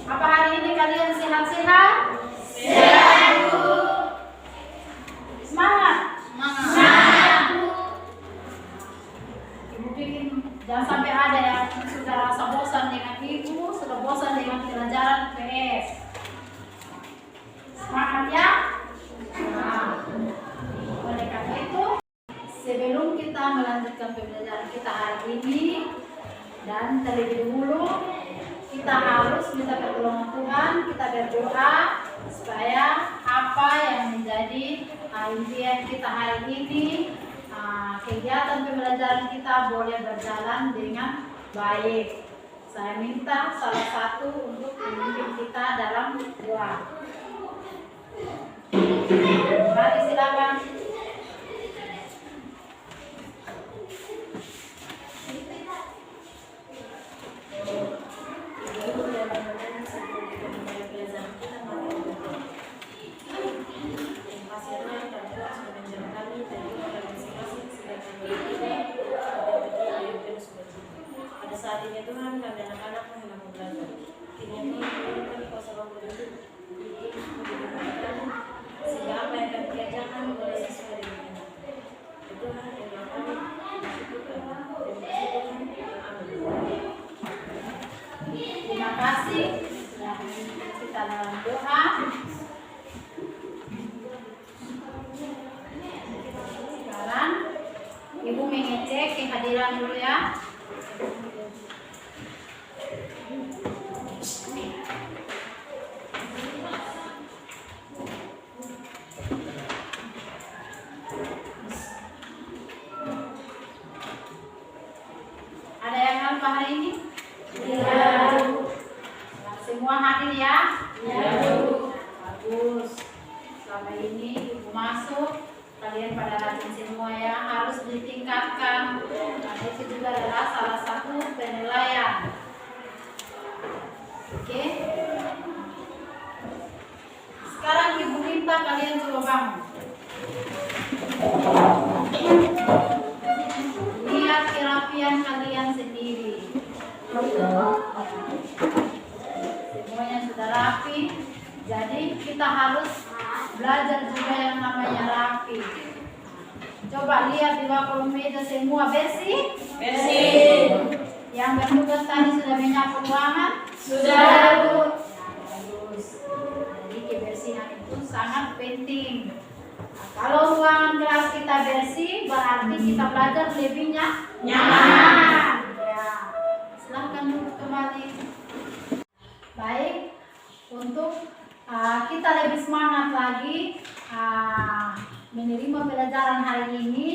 Apa hari ini kalian sehat-sehat? Sehat, Bu. Semangat. Semangat, Bu. Ibu bikin jangan sampai ada yang sudah rasa bosan dengan ibu, sudah bosan dengan pelajaran PS. Semangat ya. Nah, oleh karena itu, sebelum kita melanjutkan pembelajaran kita hari ini dan terlebih dahulu kita harus minta pertolongan Tuhan, kita berdoa supaya apa yang menjadi impian kita hari ini, kegiatan pembelajaran kita boleh berjalan dengan baik. Saya minta salah satu untuk memimpin kita dalam doa. Mari silakan. Pada saat ini Tuhan, kami anak-anak hendak belajar. Kini Tuhan kuasa Roh Kudus sehingga apa yang kami kerjakan boleh sesuai dengan kehendak Tuhan yang kami bersyukur. Terima kasih Tuhan. Amin. Terima kasih sudah memimpin kita dalam doa. Sekarang Ibu mengecek kehadiran dulu ya. Ada yang alfa hari ini? Ya, Semua hadir ya? Ya, Bu. Bagus. Selama ini Ibu masuk, kalian pada rajin semua ya, harus ditingkatkan. Nah, itu juga adalah salah satu penilaian. Oke. Sekarang Ibu minta kalian coba bangun. Lihat kerapian kalian sendiri. Semuanya sudah rapi. Jadi kita harus belajar juga yang namanya rapi. Coba lihat di bawah kolong meja semua bersih. Bersih. Yang bertugas tadi sudah menyapu ruangan. Sudah, Bu. Bagus. Jadi kebersihan itu sangat penting. Nah, kalau ruangan kelas kita bersih, berarti kita belajar lebih nyaman. Ya. Silahkan duduk kembali. Baik, untuk kita lebih semangat lagi menerima pelajaran hari ini,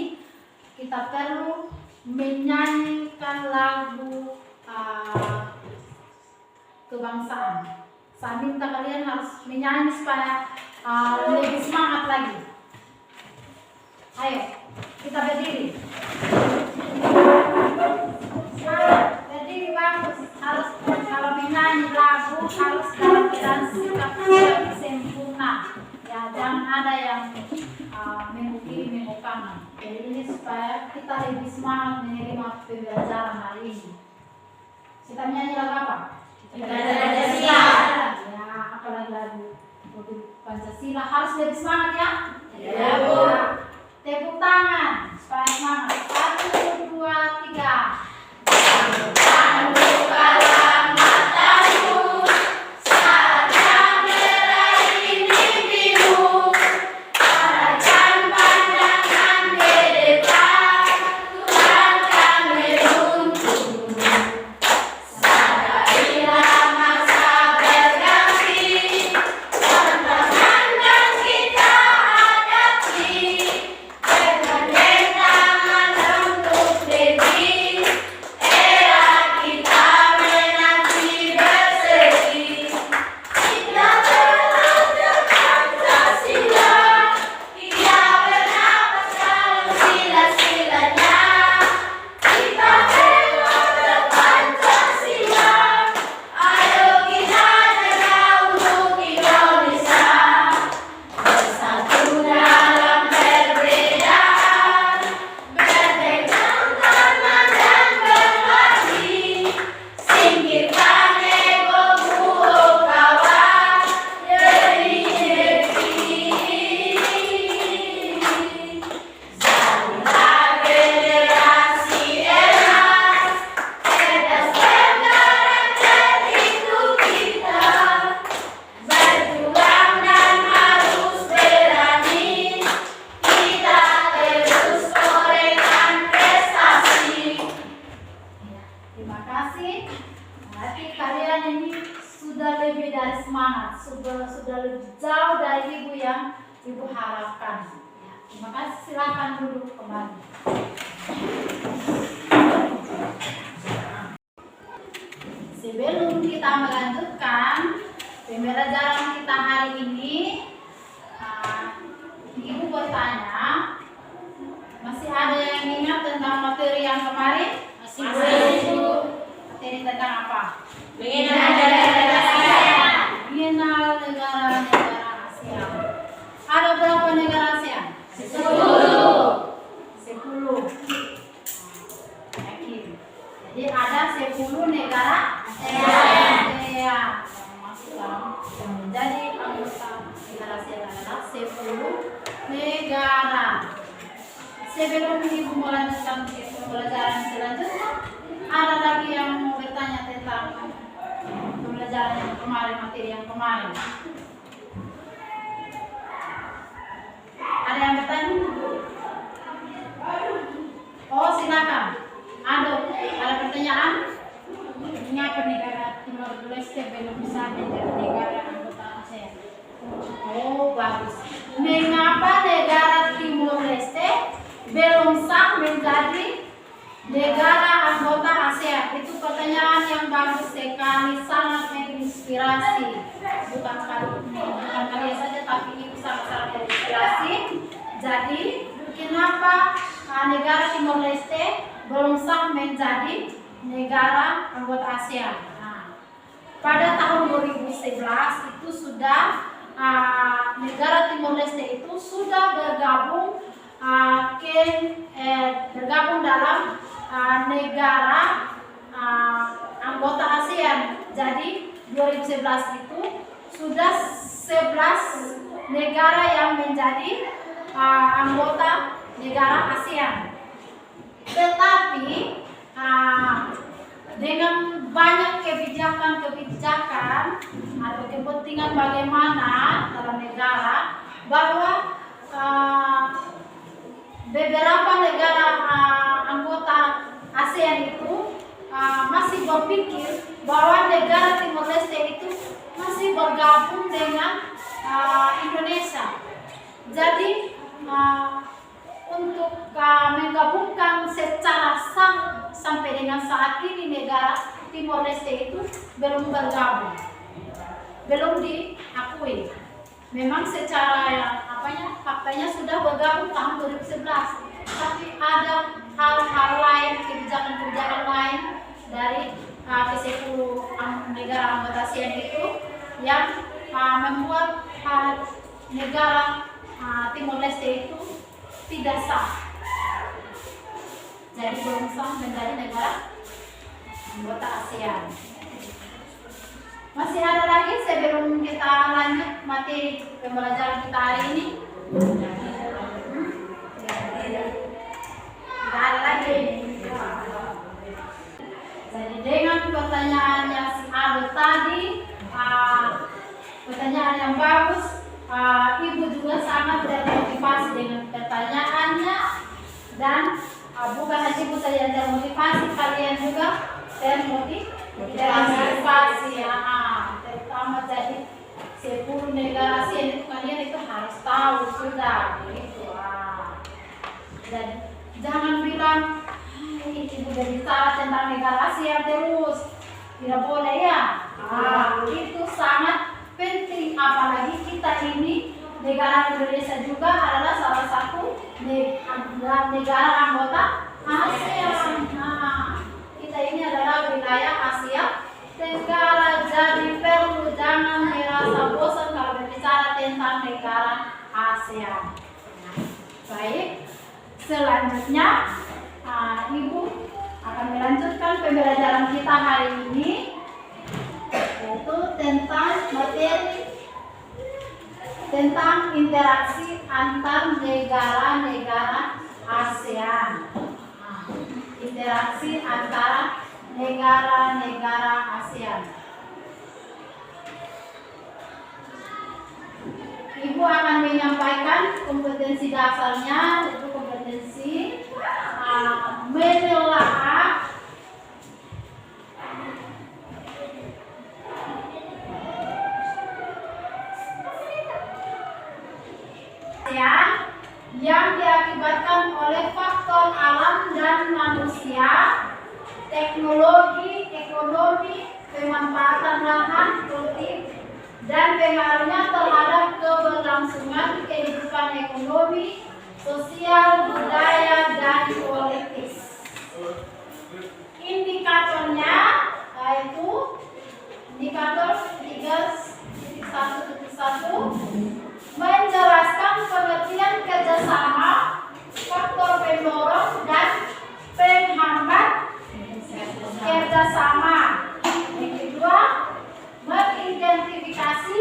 kita perlu menyanyikan lagu kebangsaan. Saya minta kalian harus menyanyi supaya lebih semangat lagi. Ayo, kita berdiri. Berdiri bagus. Harus kalau menyanyi lagu harus dalam keadaan sikap yang sempurna. Ya, jangan ada yang memukiri memukaman. Jadi ini supaya kita lebih semangat menerima pembelajaran hari ini. Kita menyanyi lagu apa? Pancasila. Ya, apalagi lagu Pancasila harus lebih semangat ya. Ya, Bu. Tepuk tangan supaya semangat. 1, 2, 3. Bukalah matamu saat yang meraih mimpimu. Arahkan pandangan ke depan, Tuhan akan menuntun. Sadarilah masa berganti, tantangan yang kita hadapi. Bergandeng tangan untuk lebih sudah lebih dari semangat, sudah lebih jauh dari Ibu yang Ibu harapkan. Ya, terima kasih, silakan duduk kembali. Sebelum kita melanjutkan pembelajaran kita hari ini, Ibu bertanya, masih ada yang ingat tentang materi yang kemarin? Masih. Materi tentang apa? Mengenal negara Asia. Mengenal negara-negara Asia. Ada berapa negara Asia? 10. 10. Yakin. Jadi ada 10 negara Asia. Yang menjadi anggota negara Asia adalah 10 negara. Sebelum Ibu melanjutkan pembelajaran selanjutnya, ada lagi yang mau bertanya tentang pembelajaran yang kemarin, materi yang kemarin. Ada yang bertanya? Oh, silakan. Ada pertanyaan? Mengapa negara Timor Leste belum bisa menjadi negara anggota ASEAN? Oh, bagus. Mengapa negara Timor Leste belum sah menjadi negara anggota ASEAN? Itu pertanyaan yang bagus sekali, sangat menginspirasi. Bukan kalian saja, tapi itu sangat-sangat menginspirasi. Jadi, kenapa negara Timor Leste belum sah menjadi negara anggota ASEAN? Nah, pada tahun 2011 itu sudah negara Timor Leste itu sudah bergabung bergabung dalam negara anggota ASEAN. Jadi 2011 itu sudah 11 negara yang menjadi anggota negara ASEAN. Tetapi dengan banyak kebijakan atau kepentingan bagaimana dalam negara, bahwa beberapa negara anggota ASEAN itu masih berpikir bahwa negara Timor Leste itu masih bergabung dengan Indonesia. Jadi untuk menggabungkan secara sah sampai dengan saat ini negara Timor Leste itu belum bergabung, belum diakui. Memang secara faktanya sudah bergabung tahun 2011, tapi ada hal-hal lain, kebijakan-kebijakan lain dari ke-10 negara anggota ASEAN itu yang membuat negara Timor Leste itu tidak sah. Jadi belum sah menjadi negara anggota ASEAN. Masih ada lagi sebelum kita lanjut materi pembelajaran kita hari ini? Tidak ada lagi. Jadi dengan pertanyaannya si Abel tadi, pertanyaan yang bagus, Ibu juga sangat termotivasi dengan pertanyaannya, dan bukan hanya Ibu saja yang termotivasi, kalian juga termotivasi terutama jadi 10 negara ASEAN itu kalian itu harus tahu sudah gitu. Jadi jangan bilang Ibu berbicara tentang negara ASEAN terus, tidak boleh ya. Itu sangat penting, apalagi kita ini negara Indonesia juga adalah salah satu negara anggota ASEAN. Kita ini adalah wilayah Asia Tenggara, jadi perlu jangan merasa bosan kalau berbicara tentang negara ASEAN. Baik, selanjutnya Ibu akan melanjutkan pembelajaran kita hari ini, yaitu tentang materi tentang interaksi antar negara-negara ASEAN. Interaksi antara negara-negara ASEAN. Ibu akan menyampaikan kompetensi dasarnya, yaitu kompetensi menelaah dan manusia, teknologi, ekonomi, pemanfaatan lahan, politik, dan pengaruhnya terhadap keberlangsungan kehidupan ekonomi, sosial, budaya, dan politis. Indikatornya yaitu indikator 3.1.1 menjelaskan pengertian kerjasama, faktor pendorong dan penghambat kerjasama. Yang kedua, mengidentifikasi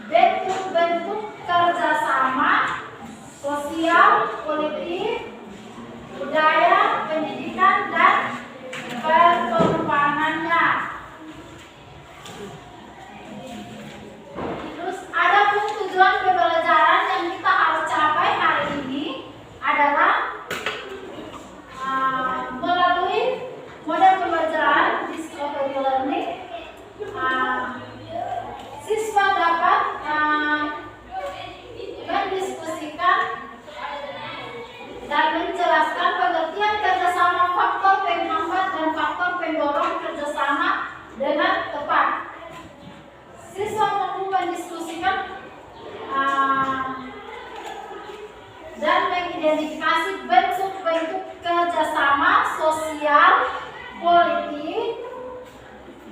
bentuk-bentuk kerjasama sosial, politik, budaya, pendidikan, dan perkembangannya. Terus ada tujuan pembelajaran yang kita harus capai hari ini adalah melalui model pembelajaran discovery learning, siswa dapat mendiskusikan dan menjelaskan pengertian kerjasama, faktor penghambat dan faktor pendorong kerjasama dengan tepat. Siswa mampu mendiskusikan dan mengidentifikasi bentuk-bentuk kerjasama sosial, politik,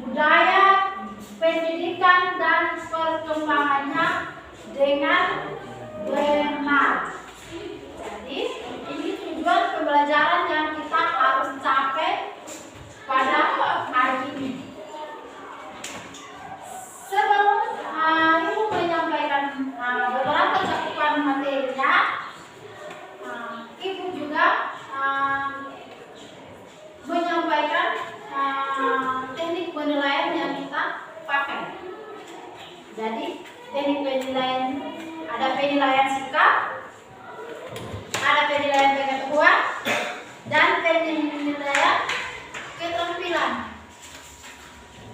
budaya, pendidikan, dan perkembangannya dengan benar. Jadi ini tujuan pembelajaran yang kita harus capai pada hari ini. Sebelum Ibu menyampaikan beberapa cakupan materinya, Ibu juga menyampaikan teknik penilaian yang kita pakai. Jadi teknik penilaian ada penilaian sikap, ada penilaian pengetahuan, dan penilaian keterampilan.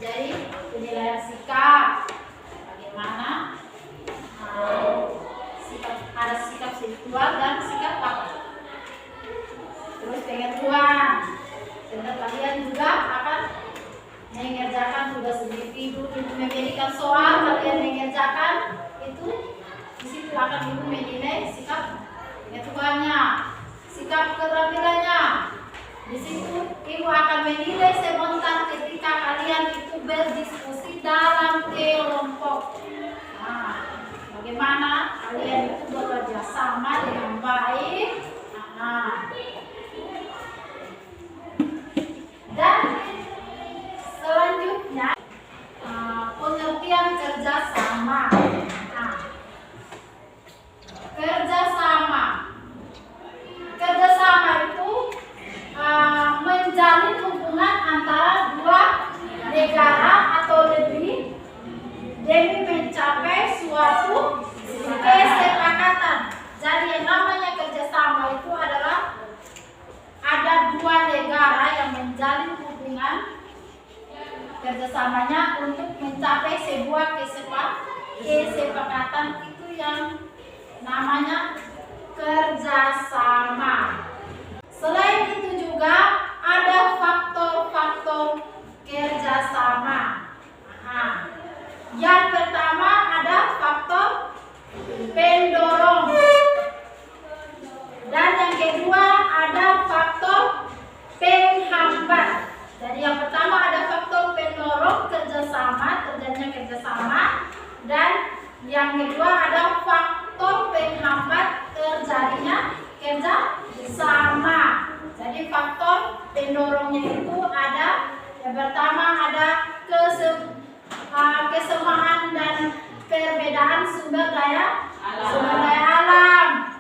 Jadi penilaian sikap, bagaimana sikap, ada sikap seksual dan sikap fakta. Terus pengetahuan, kalian juga akan mengerjakan tugas individu, memberikan soal, kalian mengerjakan itu, di situ akan Ibu menilai sikap pengetahuannya, sikap keterampilannya. Di situ Ibu akan menilai sebentar ketika kalian itu berdiskusi dalam kelompok. Bagaimana kalian itu bekerja sama dengan baik. Dan selanjutnya pengertian kerjasama. Kerjasama itu menjalin hubungan antara dua negara atau lebih demi mencapai suatu kesepakatan. Jadi yang namanya kerjasama itu adalah ada dua negara yang menjalin hubungan kerjasamanya untuk mencapai sebuah kesepakatan, itu yang namanya kerjasama. Selain itu juga ada faktor-faktor kerjasama. Yang pertama ada faktor pendorong, dan yang kedua ada faktor penghambat. Jadi yang pertama ada faktor pendorong kerjasama, terjadinya kerjasama, dan yang kedua ada faktor penghambat terjadinya kerjasama. Jadi faktor pendorongnya itu ada, yang pertama ada kesamaan dan perbedaan sumber daya alam.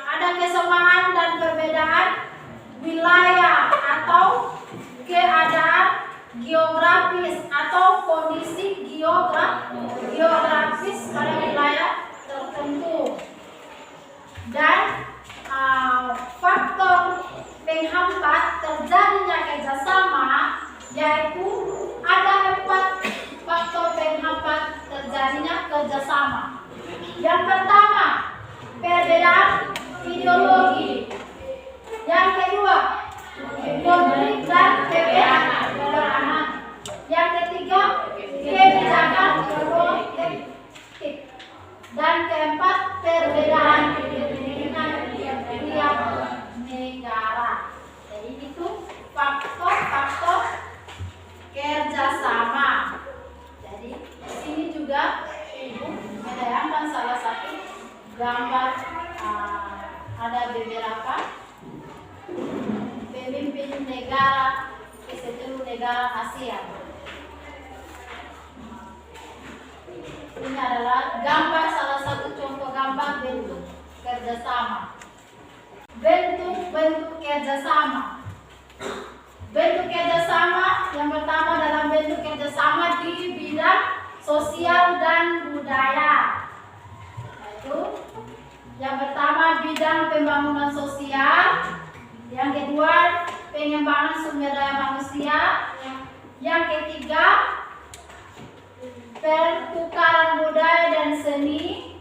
Ada kesamaan dan perbedaan wilayah atau keadaan geografis atau kondisi geografis pada wilayah tertentu. Dan faktor penghambat terjadinya kerjasama, yaitu ada 4 faktor penghambat terjadinya kerjasama. Yang pertama, perbedaan ideologi. Yang kedua, ini adalah gambar salah satu contoh gambar bentuk kerjasama. Bentuk kerjasama. Bentuk kerjasama yang pertama dalam bentuk kerjasama di bidang sosial dan budaya. Yaitu yang pertama bidang pembangunan sosial, yang kedua pengembangan sumber daya manusia, yang ketiga pertukaran budaya dan seni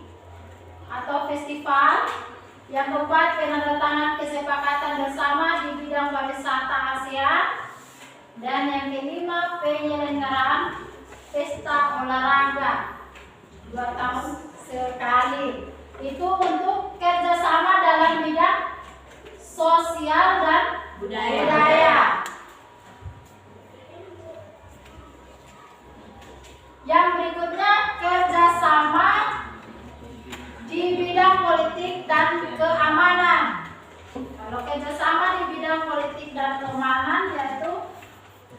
atau festival, yang keempat penandatanganan kesepakatan bersama di bidang pariwisata ASEAN, dan yang kelima penyelenggaraan pesta olahraga 2 tahun sekali. Itu untuk kerjasama dalam bidang sosial dan budaya. Yang berikutnya kerjasama di bidang politik dan keamanan. Kalau kerjasama di bidang politik dan keamanan yaitu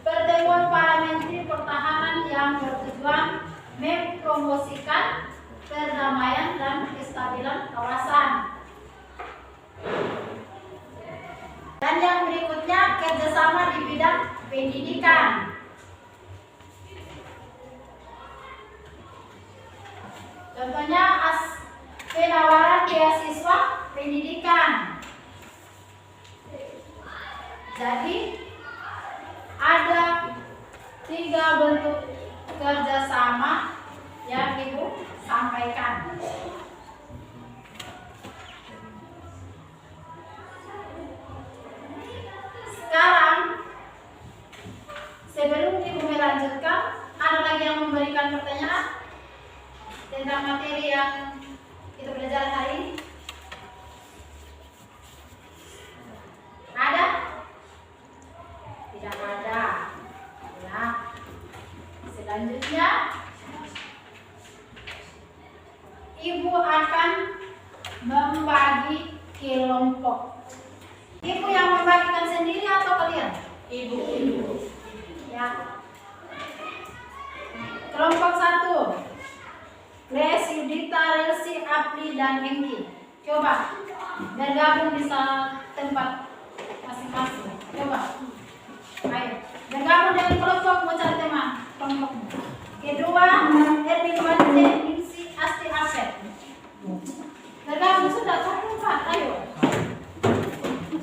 pertemuan para menteri pertahanan yang bertujuan mempromosikan perdamaian dan kestabilan kawasan. Dan yang berikutnya kerjasama di bidang pendidikan. Contohnya penawaran beasiswa pendidikan. Jadi ada 3 bentuk kerjasama yang Ibu sampaikan. Sekarang sebelum Ibu melanjutkan, ada lagi yang memberikan pertanyaan tentang materi yang kita belajar hari ini? Ada? Tidak ada. Ya. Selanjutnya Ibu akan membagi kelompok. Ibu yang membagikan sendiri atau kalian? Ibu. Ya. Kelompok 1. Grace, Yudita, Relsi, Apri, dan Hengki. Coba bergabung di tempat masing-masing. Coba. Ayo. Bergabung dengan kelompok, mau cari teman kelompokmu. Kedua, Erwin, Wanje, Ningsi, Asti, Asep. Bergabung sudah kelompok 4. Ayo.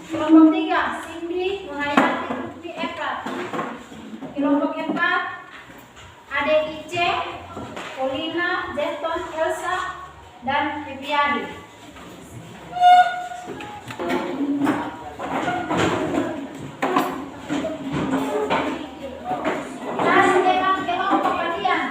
Kelompok 3, Cindy, Nurhayati, Lutfi, Efrat. Kelompok 4, Ade Ice, Polina, Zeton, Elsa, dan Viviani. Cari teman kelompok kalian.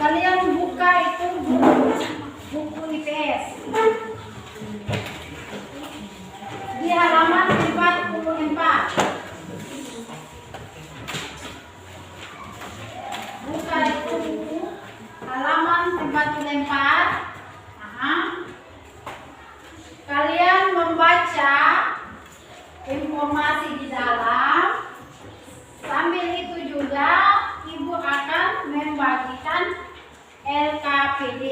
Kalian buka itu buku IPS di halaman 44. Buka itu buku halaman 44. Kalian membaca informasi di dalam. Sambil itu juga Ibu akan membagikan LKPD.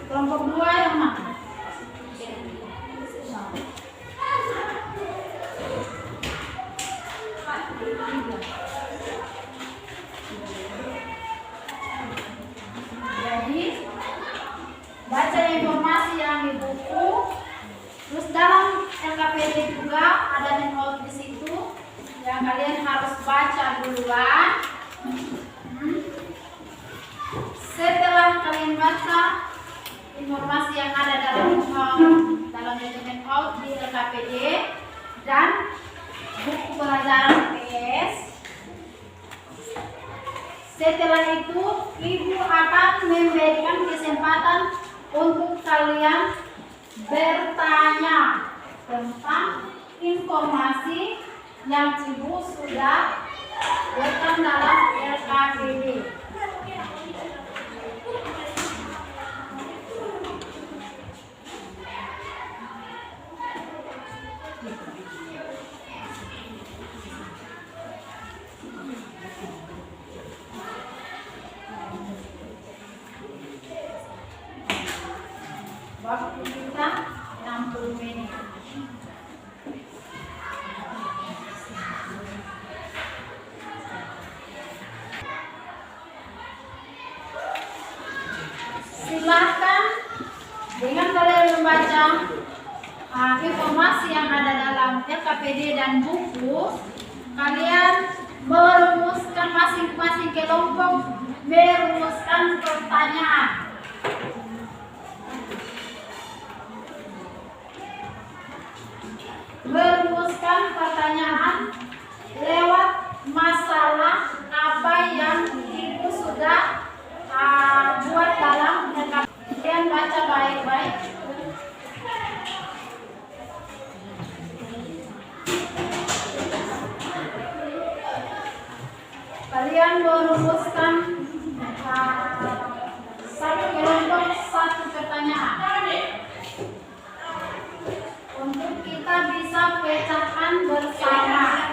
Kelompok 2 yang mana? LKPD juga ada handout di situ yang kalian harus baca duluan. Setelah kalian baca informasi yang ada dalam handout di LKPD dan buku pelajaran PS, setelah itu ibu akan memberikan kesempatan untuk kalian bertanya tentang informasi yang ibu sudah letakkan dalam LKPD. Waktu kita 60 menit. Silakan dengan kalian membaca informasi yang ada dalam LKPD dan buku, kalian merumuskan masing-masing kelompok, merumuskan pertanyaan. Merumuskan pertanyaan lewat masalah apa yang ibu sudah buat dalam LKPD. Kalian baca baik-baik. Kalian merumuskan satu kelompok satu pertanyaan untuk kita bisa pecahkan bersama.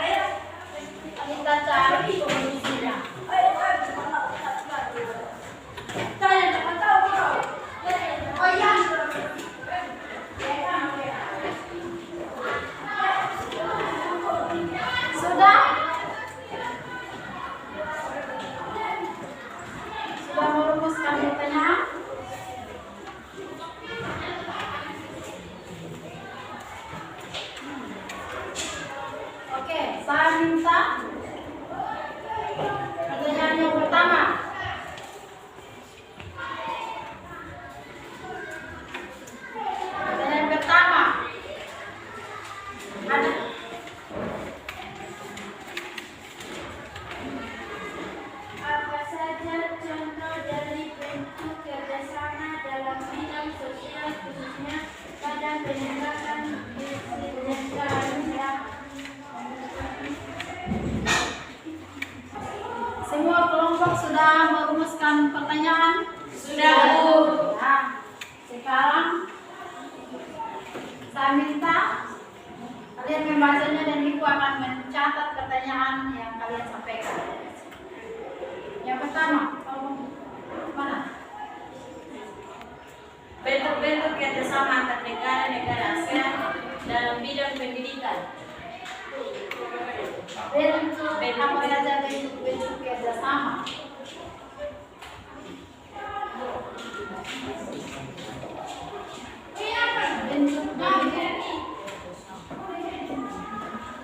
Kita cari solusinya. Sudah? Sudah merumuskan pertanyaan? Oke, saya minta pertanyaan yang pertama. Pertanyaan pertama. Ada apa saja contoh dari bentuk kerjasama dalam bidang sosial, khususnya pada penegakan kesetaraan? Semua kelompok sudah merumuskan pertanyaan? Sudah, Bu. Nah, sekarang saya minta kalian membacanya dan ibu akan mencatat pertanyaan yang kalian sampaikan. Yang pertama, mana? Bentuk-bentuk kerjasama antar negara-negara ASEAN dalam bidang pendidikan. Bentuk apa saja bentuk kerjasama? Bentuknya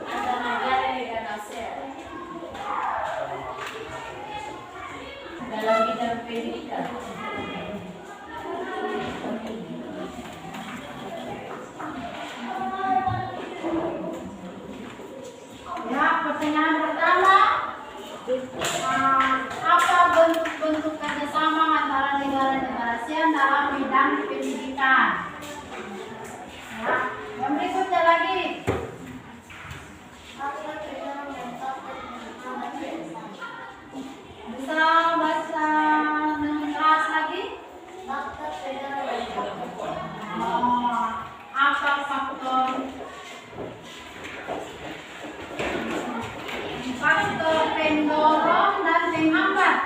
Antar negara-negara ASEAN dalam bidang pendidikan. ya, pertanyaan pertama, apa bentuk-bentuk kerjasama antara negara-negara ASEAN dalam bidang pendidikan? Ya, yang berikutnya lagi. Bisa baca dengan keras lagi? Apa faktor pendorong dan penghambat?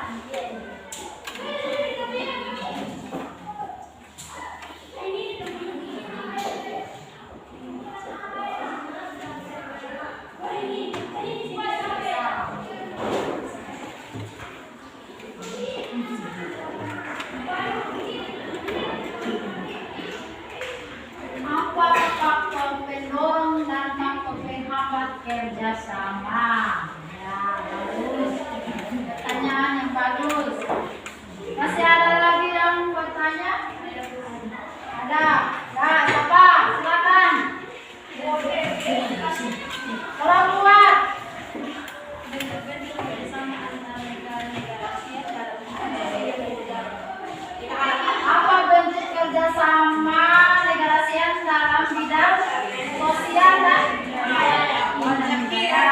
kerjasama. Ya, bagus. Pertanyaan yang bagus. Masih ada lagi yang bertanya? Ada? Ya, siapa? Silakan. Kalau buat. Bentuk-bentuk kerjasama antara negara-negara ASEAN dalam Apa bentuk kerjasama negara ASEAN dalam bidang sosial dan budaya?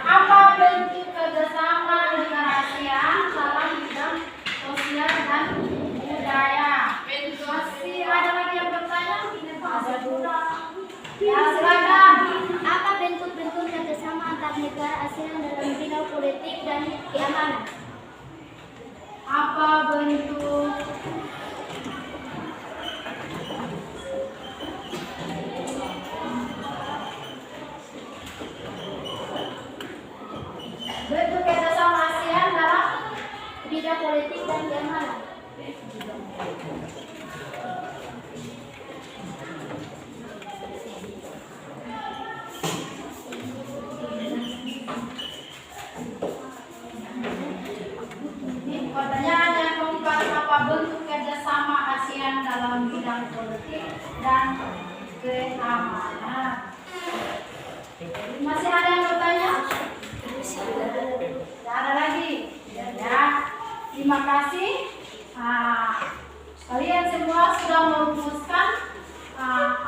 Apa bentuk kerjasama negara ASEAN dalam bidang sosial dan budaya? Masih ada lagi yang bertanya? Ya, silakan. Apa bentuk-bentuk kerjasama antar negara ASEAN dalam bidang politik dan keamanan? Apa bentuk kerjasama ASEAN dalam Bidang politik dan keamanan. Pertanyaan yang keempat, apa bentuk kerjasama ASEAN dalam bidang politik dan keamanan? Masih ada yang bertanya? Tidak ada lagi. Ya, terima kasih. Kalian semua sudah merumuskan.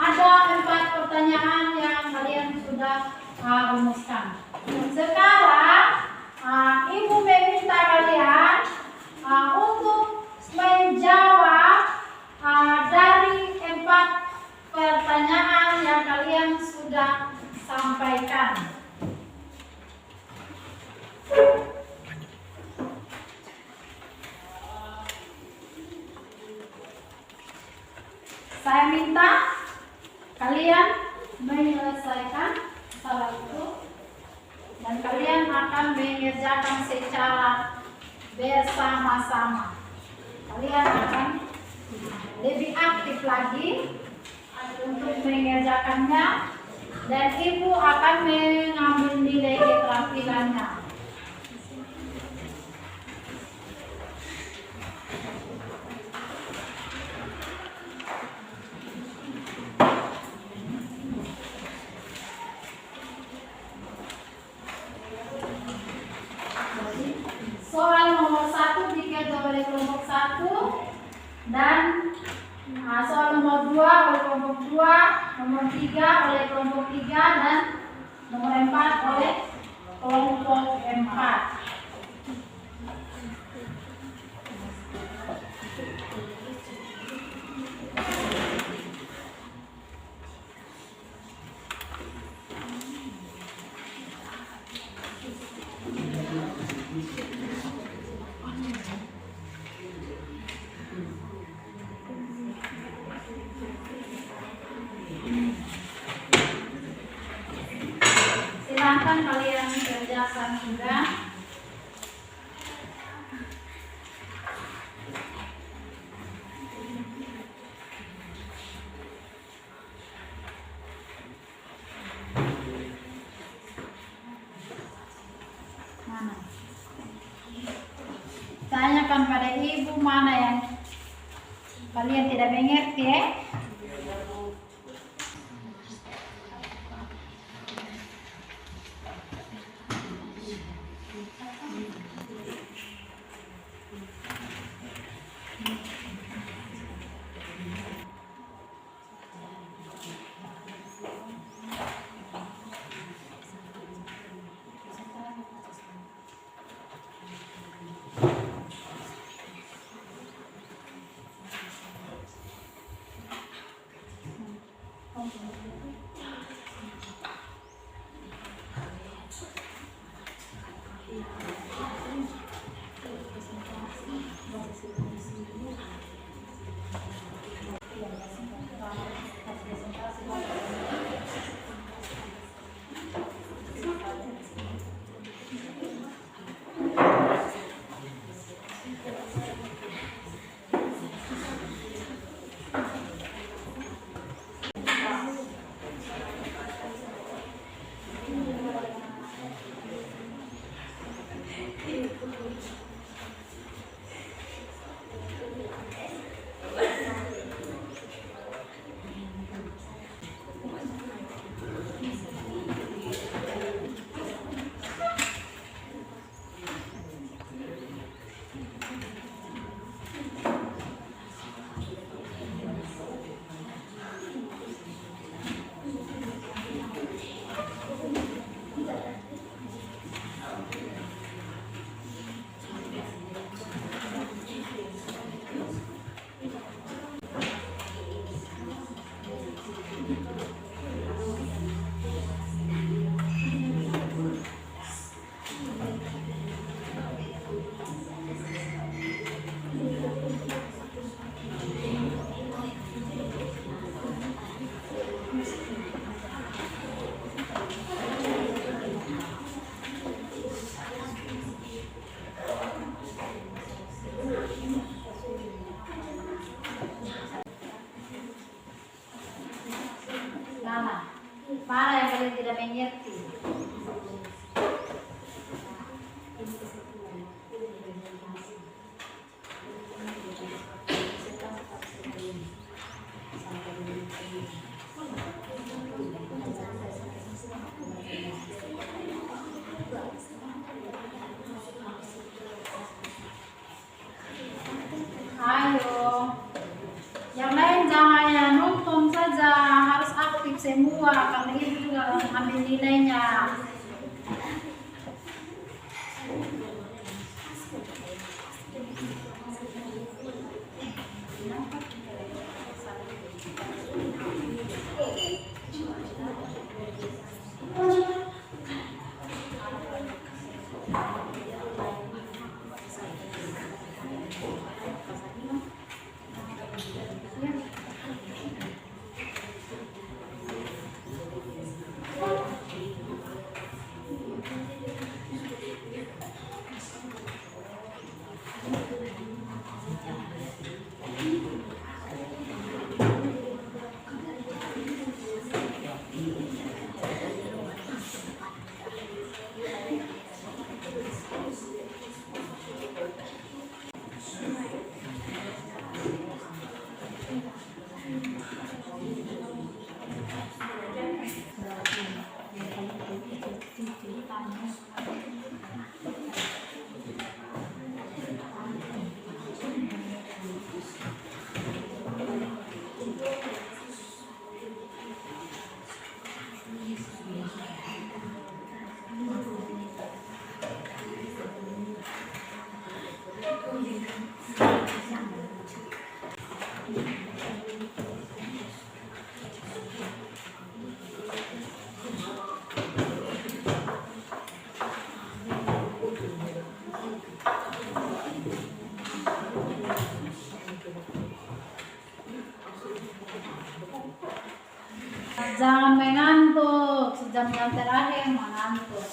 Ada 4 pertanyaan yang kalian sudah rumuskan. Sekarang Ibu meminta kalian untuk menjawab dari 4 pertanyaan yang kalian sudah sampaikan. Saya minta kalian menyelesaikan masalah itu dan kalian akan mengerjakan secara bersama-sama. Kalian akan lebih aktif lagi untuk mengerjakannya dan ibu akan mengambil nilai keterampilannya. Soal nomor 1 dikerjakan oleh kelompok 1 dan soal nomor 2 oleh kelompok 2, nomor 3 oleh kelompok 3 dan nomor 4 oleh kelompok 4. Silahkan kalian kerjakan juga. Mana? Tanyakan pada ibu mana yang kalian tidak mengerti ya? Mana? Mana yang kalian tidak mengerti? Ayo, yang lain jangan ya nonton saja, harus aktif semua karena itu juga ambil nilainya. Jangan mengantuk, sejam yang terakhir mengantuk.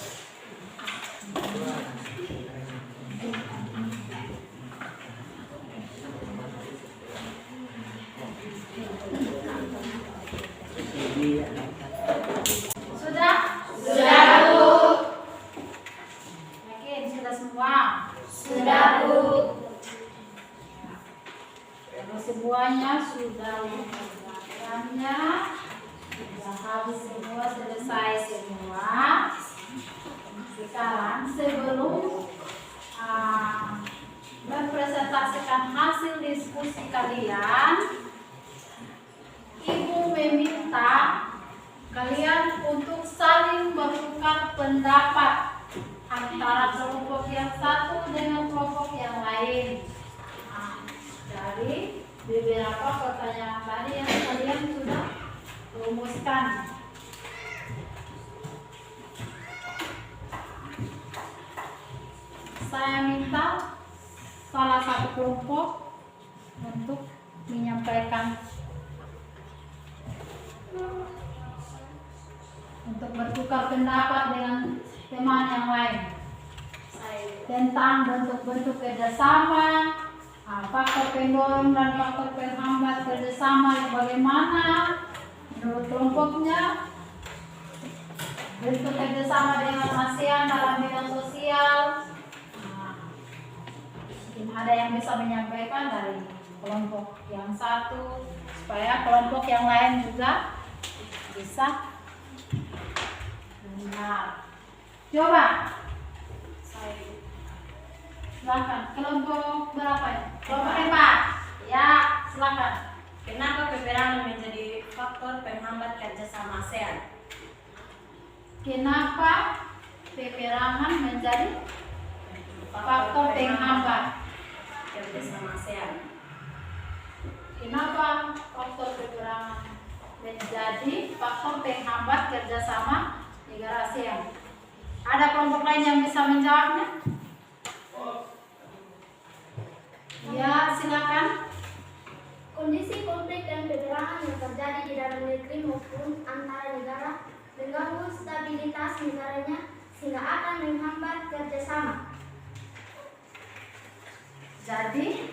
Sudah? Sudah, Bu. Yakin sudah semua? Sudah, Bu. Kalau semuanya sudah mengerjakannya, sudah habis semua, selesai semua. Sekarang sebelum mempresentasikan hasil diskusi kalian, Ibu meminta kalian untuk saling bertukar pendapat antara kelompok yang satu dengan kelompok yang lain. Dari beberapa pertanyaan tadi yang kalian sudah rumuskan. Saya minta salah satu kelompok untuk menyampaikan, untuk bertukar pendapat dengan teman yang lain tentang bentuk-bentuk kerjasama, faktor pendorong dan faktor penghambat kerjasama yang bagaimana menurut kelompoknya, bentuk kerjasama dengan ASEAN dalam bidang sosial. Mungkin ada yang bisa menyampaikan dari kelompok yang satu supaya kelompok yang lain juga bisa mendengar. Coba. Silakan. Kelompok berapa ya? Kelompok 4. Ya, silakan. Kenapa peperangan menjadi faktor penghambat kerjasama ASEAN? Kenapa peperangan menjadi faktor penghambat kerjasama ASEAN? Kenapa faktor peperangan menjadi faktor penghambat kerjasama negara ASEAN? Ada kelompok lain yang bisa menjawabnya? Ya, silakan. Kondisi konflik dan peperangan yang terjadi di dalam negeri maupun antara negara mengganggu stabilitas negaranya sehingga akan menghambat kerjasama. Jadi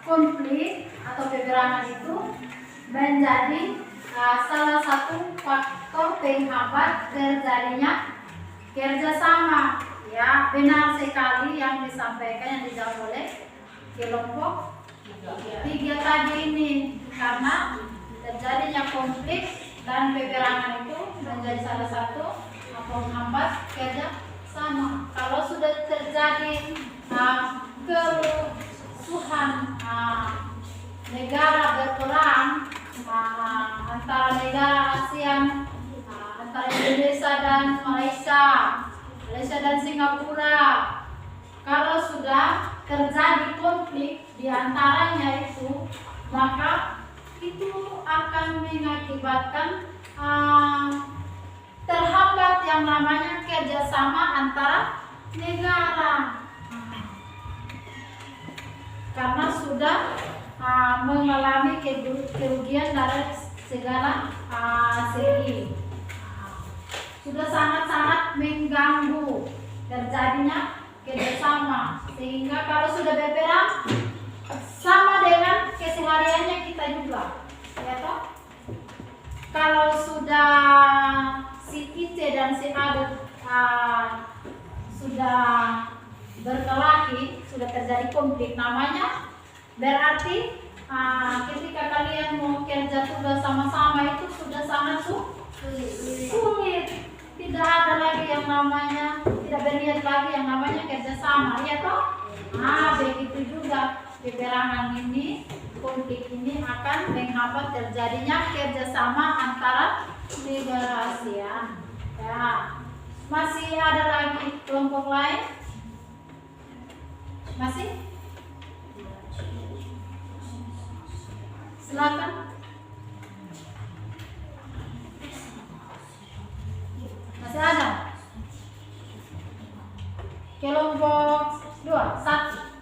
konflik atau peperangan itu menjadi salah satu faktor penghambat terjadinya kerjasama. Ya, benar sekali yang disampaikan, yang dijawab oleh kelompok 3 tadi ini, karena terjadinya konflik dan peperangan itu menjadi salah satu penghambat kerjasama. Kalau sudah terjadi kerusuhan negara berperang antara negara ASEAN, antara Indonesia dan Malaysia, Malaysia dan Singapura, kalau sudah terjadi konflik di antaranya itu, maka itu akan mengakibatkan terhambat yang namanya kerjasama antara negara, karena sudah mengalami kerugian dari segala segi. Sudah sangat-sangat mengganggu terjadinya kerjasama, sehingga kalau sudah berperang sama dengan kesehariannya kita juga, ya toh? Kalau sudah si Ice dan si Ade sudah berkelahi, sudah terjadi konflik namanya, berarti ketika kalian mau kerja tugas sama-sama itu sudah sangat sulit. Tidak ada lagi yang namanya, tidak berniat lagi yang namanya kerjasama, ya toh? Begitu juga peperangan ini, konflik ini akan menghambat terjadinya kerjasama antara negara ASEAN. Ya, masih ada lagi kelompok lain? Masih? Silakan. Masih ada? Kelompok 2, 1.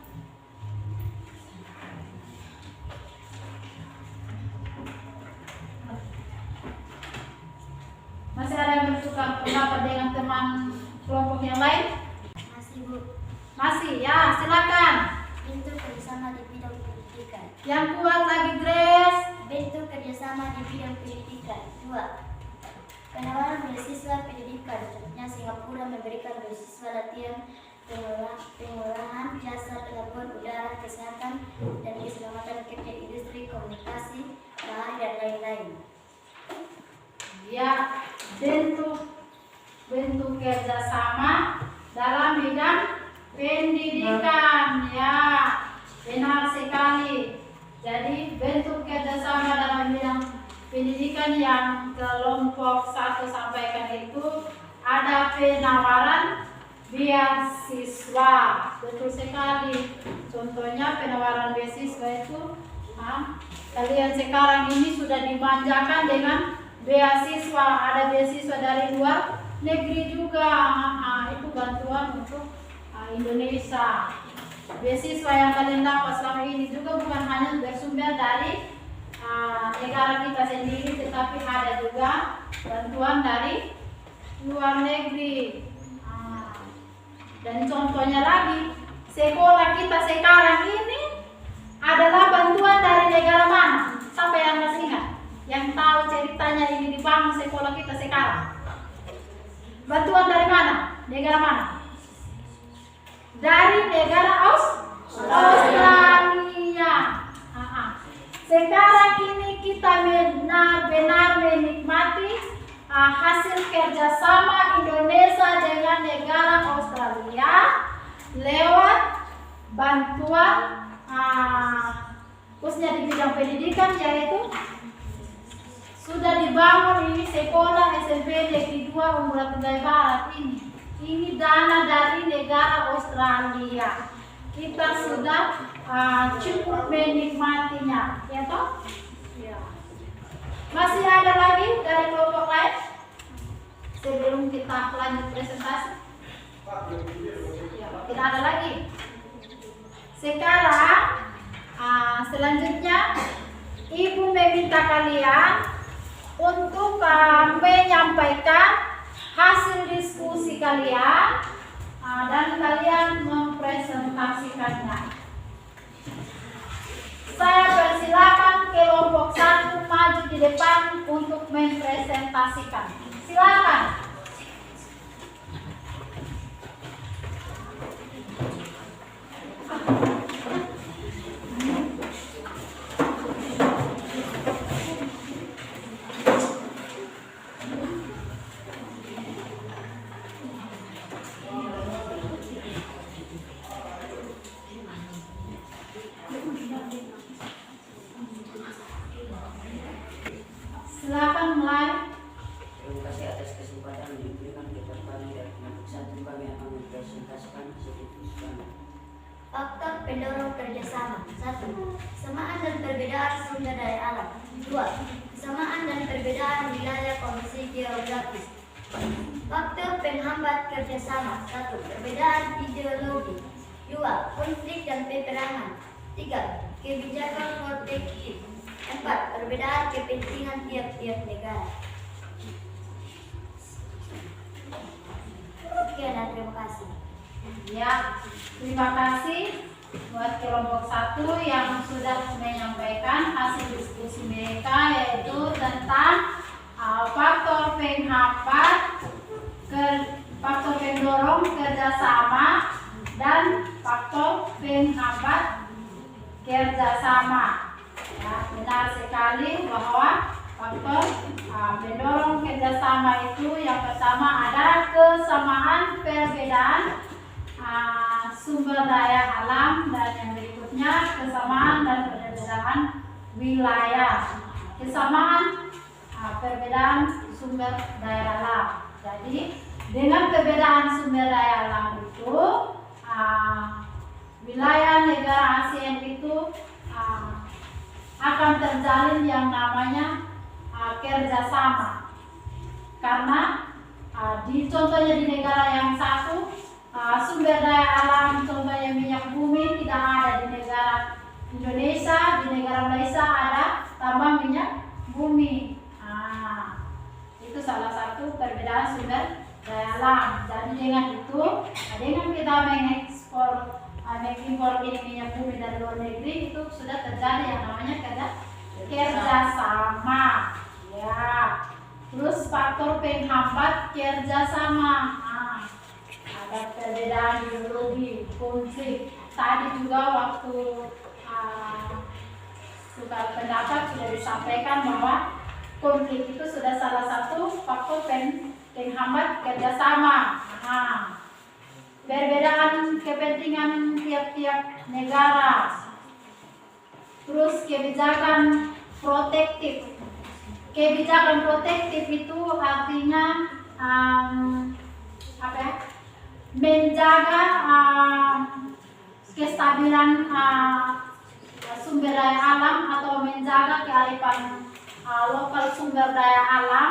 Masih ada yang bertukar pendapat dengan teman kelompok yang lain? Masih, Bu. Masih, ya, silakan. Bentuk kerjasama di bidang pendidikan. Yang kuat lagi, Grace. Bentuk kerjasama di bidang pendidikan. 2. Penawaran beasiswa pendidikan. Contohnya Singapura memberikan beasiswa latihan pengolahan jasa pelabuhan udara, kesehatan dan keselamatan kerja, industri, komunikasi, bahari dan lain-lain. Ya, bentuk kerjasama dalam bidang pendidikan. Ya, benar sekali. Jadi bentuk kerjasama dalam bidang pendidikan yang kelompok 1 sampaikan itu ada penawaran beasiswa. Betul sekali. Contohnya penawaran beasiswa itu kalian sekarang ini sudah dimanjakan dengan beasiswa. Ada beasiswa dari luar negeri juga. Itu bantuan untuk Indonesia. Beasiswa yang kalian dapat selama ini juga bukan hanya bersumber dari negara kita sendiri, tetapi ada juga bantuan dari luar negeri. Dan contohnya lagi, sekolah kita sekarang ini adalah bantuan dari negara mana? Siapa yang masih ingat? Yang tahu ceritanya ini dibangun sekolah kita sekarang? Bantuan dari mana? Negara mana? Dari negara Australia. Sekarang ini kita benar-benar menikmati hasil kerjasama Indonesia dengan negara Australia lewat bantuan khususnya di bidang pendidikan, yaitu sudah dibangun ini sekolah SMP Negeri 2 Umbulan Tunggai Barat ini. Ini dana dari negara Australia. Kita sudah cukup menikmatinya, ya toh? Ya. Masih ada lagi dari kelompok lain? Sebelum kita lanjut presentasi. Ya, tidak ada lagi. Sekarang selanjutnya Ibu meminta kalian untuk menyampaikan hasil diskusi kalian dan kalian mempresentasikannya. Saya persilakan kelompok 1 maju di depan untuk mempresentasikan. Silakan. Silakan mulai. Terima kasih atas kesempatan yang diberikan kepada kami dan kelompok 1 kami akan mempresentasikan sedikit. Faktor pendorong kerjasama. 1. Kesamaan dan perbedaan sumber daya alam. 2. Kesamaan dan perbedaan wilayah kondisi geografis. Faktor penghambat kerjasama. 1. Perbedaan ideologi. 2. Konflik dan peperangan. 3. Kebijakan protektif. 4. Perbedaan kepentingan tiap-tiap negara. Sekian dan terima kasih. Ya, terima kasih buat kelompok 1 yang sudah menyampaikan hasil diskusi mereka, yaitu tentang faktor penghambat, faktor pendorong kerjasama, dan faktor penghambat kerjasama. Ya, benar sekali bahwa faktor pendorong kerjasama itu yang pertama ada kesamaan perbedaan sumber daya alam, dan yang berikutnya kesamaan dan perbedaan wilayah. Kesamaan perbedaan sumber daya alam. Jadi dengan perbedaan sumber daya alam itu wilayah negara ASEAN itu akan terjalin yang namanya kerjasama, karena contohnya di negara yang satu sumber daya alam contohnya minyak bumi tidak ada di negara Indonesia, di negara Malaysia ada tambang minyak bumi. Itu salah satu perbedaan sumber daya alam. Jadi dengan itu, dengan kita mengimpor ini minyak bumi dari luar negeri, itu sudah terjadi yang namanya kerjasama. Ya. Terus faktor penghambat kerjasama. Ada perbedaan ideologi, konflik. Tadi juga waktu tukar pendapat sudah disampaikan bahwa konflik itu sudah salah satu faktor penghambat kerjasama. Perbedaan kepentingan tiap-tiap negara. Terus kebijakan protektif. Kebijakan protektif itu artinya menjaga kestabilan sumber daya alam atau menjaga kearifan lokal sumber daya alam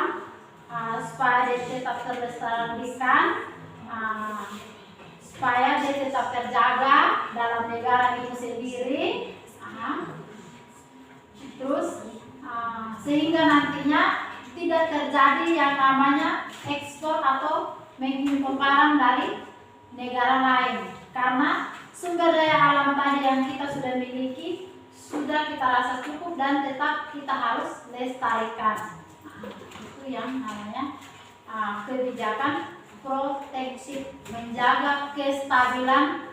supaya dia tetap terlestarikan, supaya dia tetap terjaga dalam negara itu sendiri. Terus sehingga nantinya tidak terjadi yang namanya ekspor atau mengimpor barang dari negara lain, karena sumber daya alam tadi yang kita sudah miliki sudah kita rasa cukup dan tetap kita harus lestarikan. Itu yang namanya kebijakan protektif, menjaga kestabilan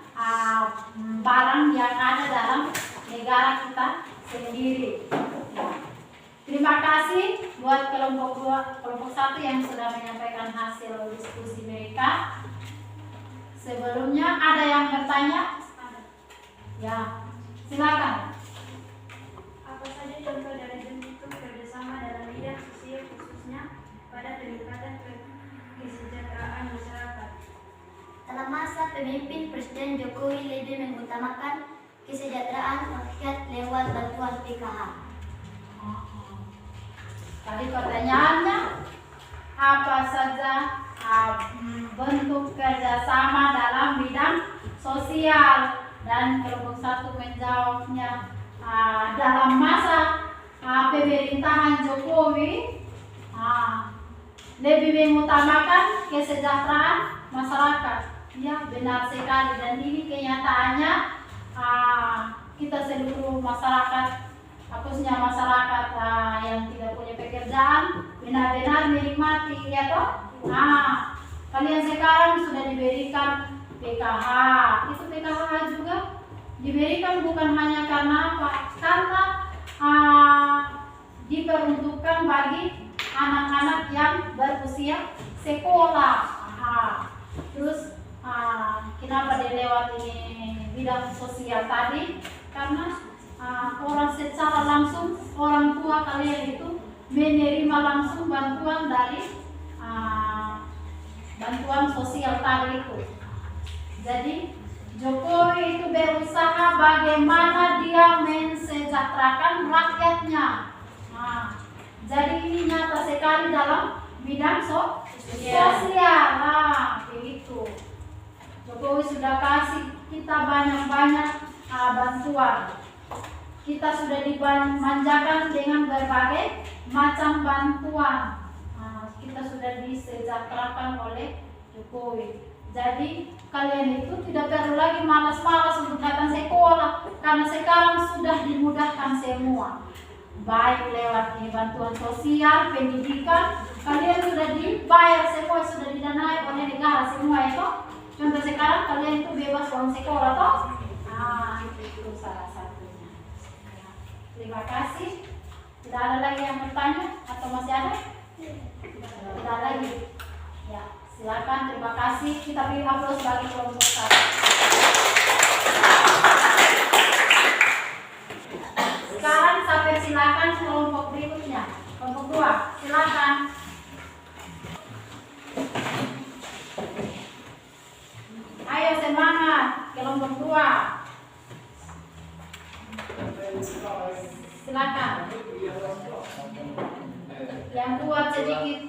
barang yang ada dalam negara kita sendiri. Terima kasih buat kelompok 1 yang sudah menyampaikan hasil diskusi mereka. Sebelumnya ada yang bertanya? Ya, silakan. Apa saja contoh dari bentuk kerjasama dalam bidang sosial khususnya pada peningkatan kesejahteraan masyarakat? Dalam masa pemimpin Presiden Jokowi lebih mengutamakan kesejahteraan rakyat lewat bantuan PKH. Tadi pertanyaannya, apa saja bentuk kerjasama dalam bidang sosial, dan kelompok 1 menjawabnya dalam masa pemerintahan Jokowi lebih mengutamakan kesejahteraan masyarakat. Ya, benar sekali, dan ini kenyataannya kita seluruh masyarakat, khususnya masyarakat yang tidak punya pekerjaan, benar-benar menikmati, ya toh? Kalian sekarang sudah diberikan PKH. Itu PKH juga diberikan bukan hanya karena apa? Karena diperuntukkan bagi anak-anak yang berusia sekolah. Terus kenapa dilewati bidang sosial tadi? Karena orang secara langsung, orang tua kalian itu menerima langsung bantuan dari bantuan sosial tadi itu. Jadi Jokowi itu berusaha bagaimana dia mensejahterakan rakyatnya. Jadi ini nyata sekali dalam bidang sosial. Begitu. Jokowi sudah kasih kita banyak-banyak bantuan. Kita sudah dimanjakan dengan berbagai macam bantuan. Kita sudah disejahterakan oleh Jokowi. Jadi kalian itu tidak perlu lagi malas-malas untuk datang sekolah, karena sekarang sudah dimudahkan semua. Baik lewat bantuan sosial, pendidikan, kalian sudah dibayar semua, sudah didanai oleh negara semua itu. Contoh sekarang kalian itu bebas uang sekolah toh? Itu salah satunya. Terima kasih. Tidak ada lagi yang bertanya atau masih ada? Tidak ada lagi. Ya, silakan. Terima kasih. Kita beri aplaus bagi kelompok 1. Sekarang saya persilakan kelompok berikutnya. Kelompok 2, silakan. Ayo semangat, kelompok 2. Silakan. Yang buat sedikit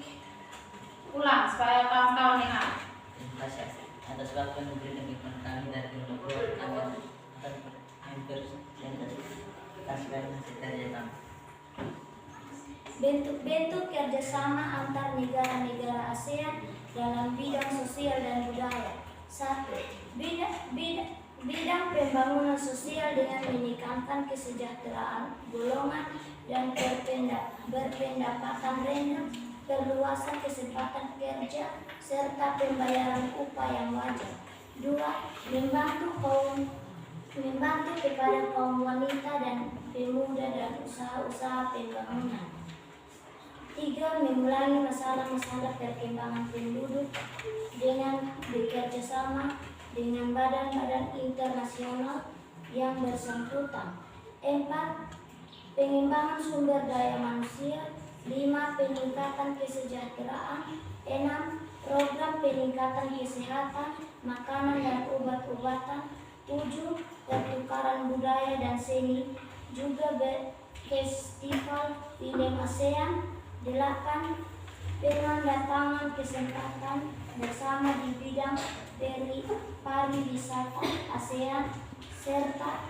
ulang supaya kawan-kawan ingat. Terima kasih atas waktu yang diberikan kepada kami dari kelompok 2. Kami akan hampir yang kasih dari kami. Bentuk-bentuk kerjasama antar negara-negara ASEAN dalam bidang sosial dan budaya. 1. Bidang pembangunan sosial dengan meningkatkan kesejahteraan golongan dan berpendapatan rendah, perluasan kesempatan kerja, serta pembayaran upah yang wajar. 2. Membantu kepada kaum wanita dan pemuda dan usaha-usaha pembangunan. 3. Mengulangi masalah-masalah perkembangan penduduk dengan bekerja sama dengan badan-badan internasional yang bersangkutan. 4. Pengembangan sumber daya manusia. 5. Peningkatan kesejahteraan. 6. Program peningkatan kesehatan, makanan dan obat-obatan. 7. Pertukaran budaya dan seni, juga festival film ASEAN. 8. Penandatangan kesempatan bersama di bidang pariwisata ASEAN, serta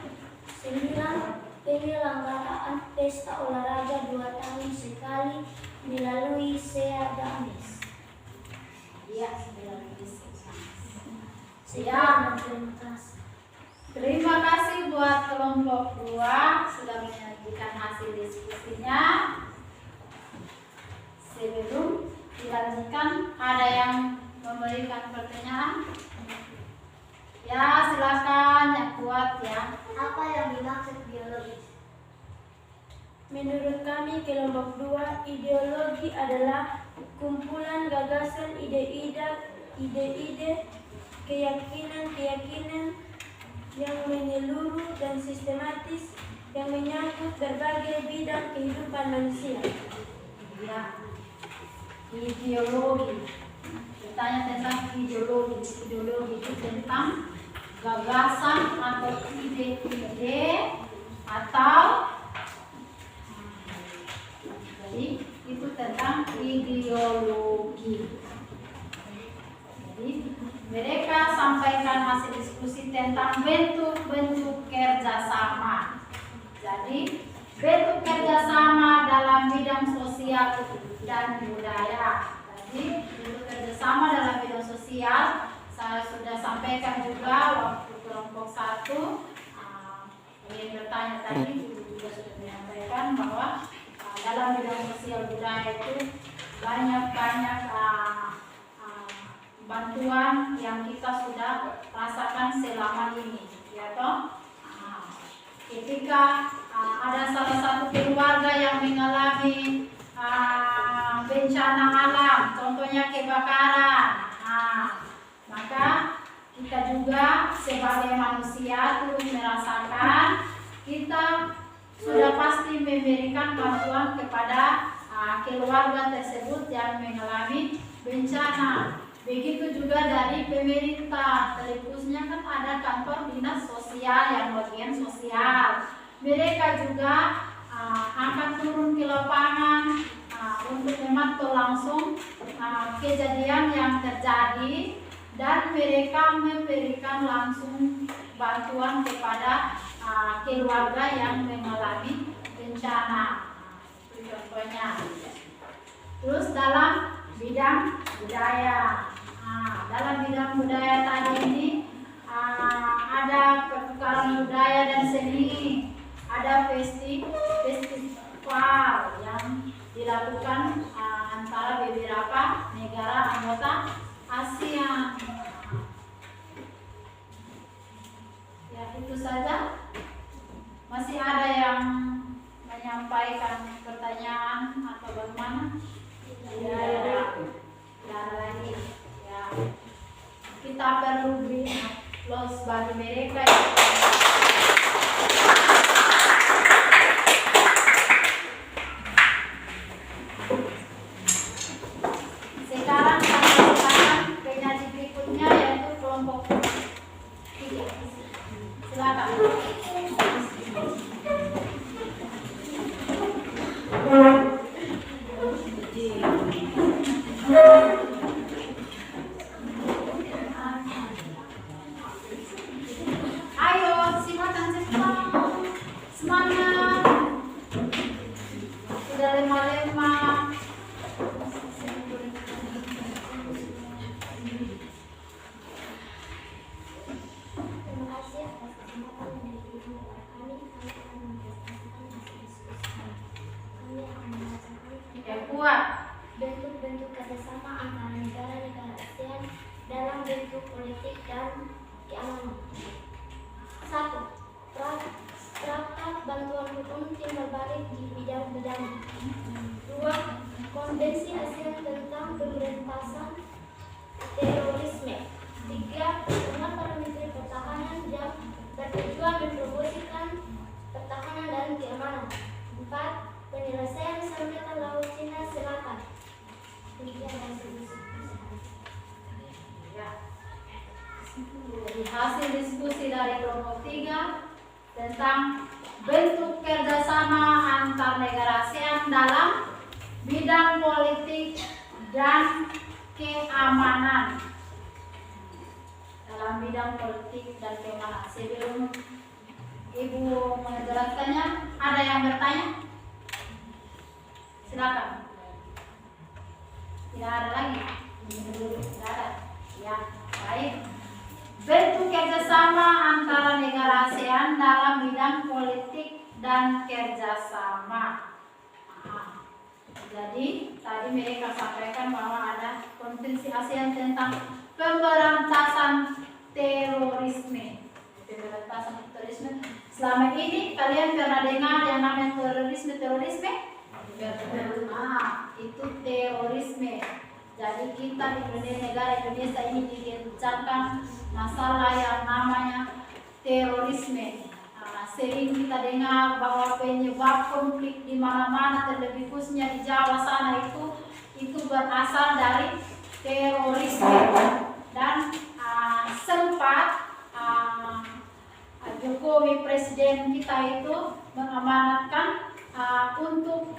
9. Penyelenggaraan pesta olahraga 2 tahun sekali melalui SEA Games. Ya, melalui Sekian, terima kasih. Terima kasih buat kelompok 2 sudah menyajikan hasil diskusinya. Sebelum dilanjutkan, ada yang memberikan pertanyaan? Ya, silakan yang kuat ya. Apa yang dimaksud biologis? Menurut kami kelompok 2, ideologi adalah kumpulan gagasan ide-ide, keyakinan yang menyeluruh dan sistematis yang menyangkut berbagai bidang kehidupan manusia. Ya, ideologi. Ditanya tentang ideologi. Ideologi itu tentang gagasan atau ide-ide atau jadi itu tentang ideologi. Jadi mereka sampaikan hasil diskusi tentang bentuk-bentuk kerjasama. Jadi bentuk kerjasama dalam bidang sosial dan budaya. Jadi bentuk kerjasama dalam bidang sosial saya sudah sampaikan juga waktu kelompok 1 Yang bertanya tadi juga sudah menyampaikan bahwa dalam bidang sosial budaya itu banyak bantuan yang kita sudah rasakan selama ini, ya toh. Ketika ada salah satu keluarga yang mengalami bencana alam, contohnya kebakaran, maka kita juga sebagai manusia turut merasakan, kita sudah pasti memberikan bantuan kepada keluarga tersebut yang mengalami bencana. Begitu juga dari pemerintah, terkhususnya kan ada kantor dinas sosial yang bagian sosial. Mereka juga akan turun ke lapangan untuk memantau langsung kejadian yang terjadi, dan mereka memberikan langsung bantuan kepada keluarga yang mengalami bencana. Itu contohnya. Terus dalam bidang budaya, dalam bidang budaya tadi ini ada pertukaran budaya dan seni, ada festival yang dilakukan antara beberapa negara anggota ASEAN. Ya, itu saja. Masih ada yang menyampaikan pertanyaan atau bagaimana? Ya, lagi. Ya, kita perlu beri los bagi mereka. Sekarang penyaji berikutnya yaitu kelompok 3. Silakan. Ayo, silakan cepat. Semangat. Sudah lemah-lemah. Terima kasih atas kesempatan yang diberikan kepada kami. Kami akan mempresentasikan hasil diskusi. Kami akan membacakan Yang kuat. bentuk-bentuk kerjasama antara negara-negara ASEAN dalam bentuk politik dan keamanan. 1. Traktat bantuan hukum timbal balik di bidang-bidang. 2. Konvensi ASEAN tentang pemberantasan terorisme. 3. Pertemuan para menteri pertahanan yang bertujuan mempromosikan pertahanan dan keamanan. 4. Penyelesaian sengketa Laut Cina Selatan. Demikian hasil diskusi. Jadi hasil diskusi dari kelompok 3 tentang bentuk kerjasama antar negara ASEAN dalam bidang politik dan keamanan. Dalam bidang politik dan keamanan. Sebelum Ibu menjelaskannya, ada yang bertanya? Silakan. Tidak ada lagi. Tidak ada. Ya, baik. Bentuk kerjasama antara negara ASEAN dalam bidang politik dan kerjasama. Jadi tadi mereka sampaikan bahwa ada konvensi ASEAN tentang pemberantasan terorisme. Pemberantasan terorisme. Selama ini kalian pernah dengar yang namanya terorisme? Itu terorisme. Jadi kita di negara Indonesia ini digencarkan masalah yang namanya terorisme. Sering kita dengar bahwa penyebab konflik di mana-mana, terlebih khususnya di Jawa sana itu berasal dari terorisme. Dan sempat Jokowi presiden kita itu mengamanatkan untuk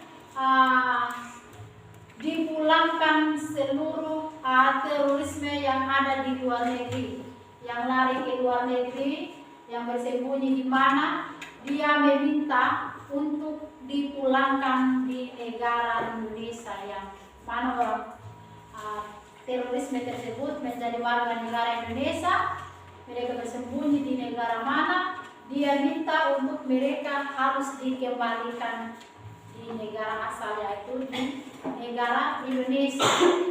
dipulangkan seluruh terorisme yang ada di luar negeri, yang lari ke luar negeri, yang bersembunyi di mana, dia meminta untuk dipulangkan di negara Indonesia, yang mana orang terorisme tersebut menjadi warga negara Indonesia. Mereka bersembunyi di negara mana, dia minta untuk mereka harus dikembalikan di negara asal, yaitu di negara Indonesia.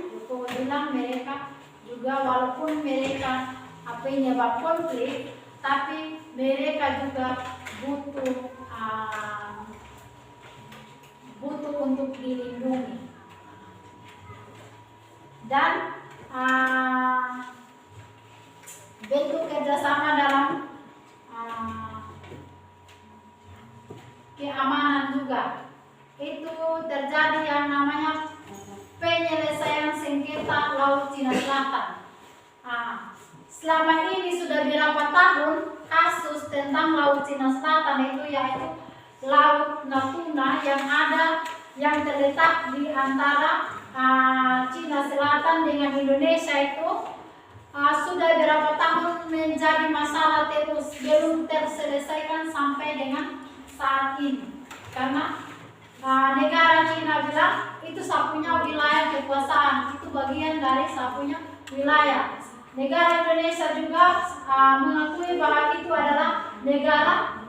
Jokowi bilang mereka juga walaupun mereka penyebab konflik, tapi mereka juga butuh untuk dilindungi. Dan bentuk kerjasama dalam keamanan juga itu terjadi yang namanya penyelesaian sengketa Laut Cina Selatan. Selama ini sudah berapa tahun kasus tentang Laut Cina Selatan itu, yaitu Laut Natuna yang terletak di antara Cina Selatan dengan Indonesia itu sudah berapa tahun menjadi masalah terus, belum terselesaikan sampai dengan saat ini. Karena negara Cina bilang itu sapunya wilayah kekuasaan, itu bagian dari sapunya wilayah. Negara Indonesia juga mengakui bahwa itu adalah negara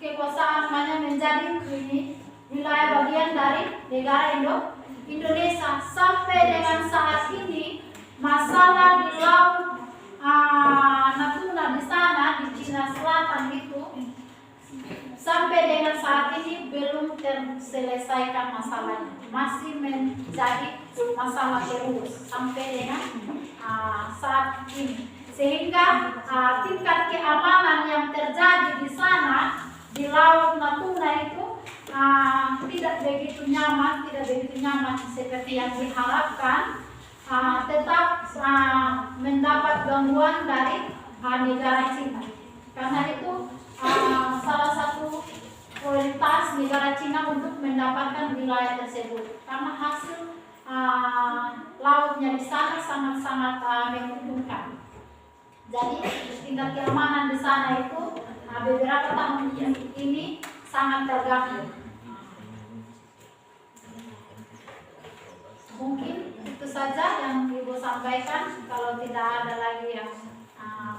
kekuasaan, hanya menjadi ini wilayah bagian dari negara Indonesia. Sampai dengan saat ini masalah di Laut Natuna di sana di Cina Selatan itu sampai dengan saat ini belum terselesaikan masalahnya, masih menjadi masalah terus sampai dengan saat ini, sehingga tingkat keamanan yang terjadi di sana di Laut Natuna itu tidak begitu nyaman seperti yang diharapkan. Tetap mendapat gangguan dari negara Cina. Karena itu salah satu prioritas negara Cina untuk mendapatkan wilayah tersebut, karena hasil lautnya di sana sangat-sangat menguntungkan. Jadi tingkat keamanan di sana itu beberapa tahun ini sangat terganggu. Mungkin itu saja yang Ibu sampaikan. Kalau tidak ada lagi yang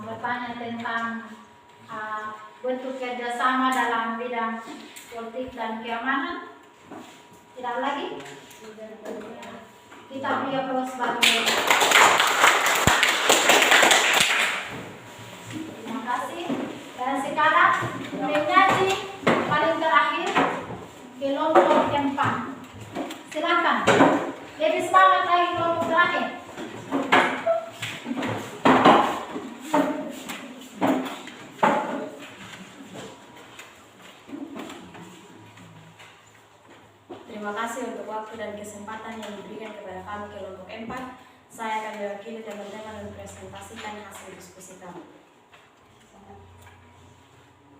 bertanya tentang bentuk kerjasama dalam bidang politik dan keamanan, tidak lagi, kita beri aplaus bagi mereka. Terima kasih. Dan sekarang menyanyi paling terakhir kelompok keempat. Silakan. Lebih semangat lagi kelompok terakhir. Terima kasih untuk waktu dan kesempatan yang diberikan kepada kami kelompok 4. Saya akan mewakili teman-teman mempresentasikan hasil diskusi kami.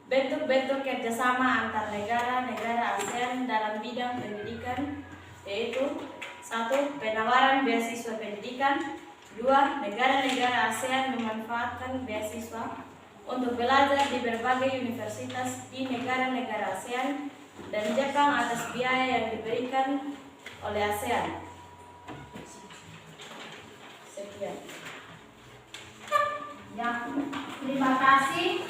Bentuk-bentuk kerjasama antar negara ASEAN dalam bidang pendidikan, yaitu 1. Penawaran beasiswa pendidikan. 2. Negara-negara ASEAN memanfaatkan beasiswa untuk belajar di berbagai universitas di negara-negara ASEAN dan Jepang atas biaya yang diberikan oleh ASEAN. Sekian. Ya, terima kasih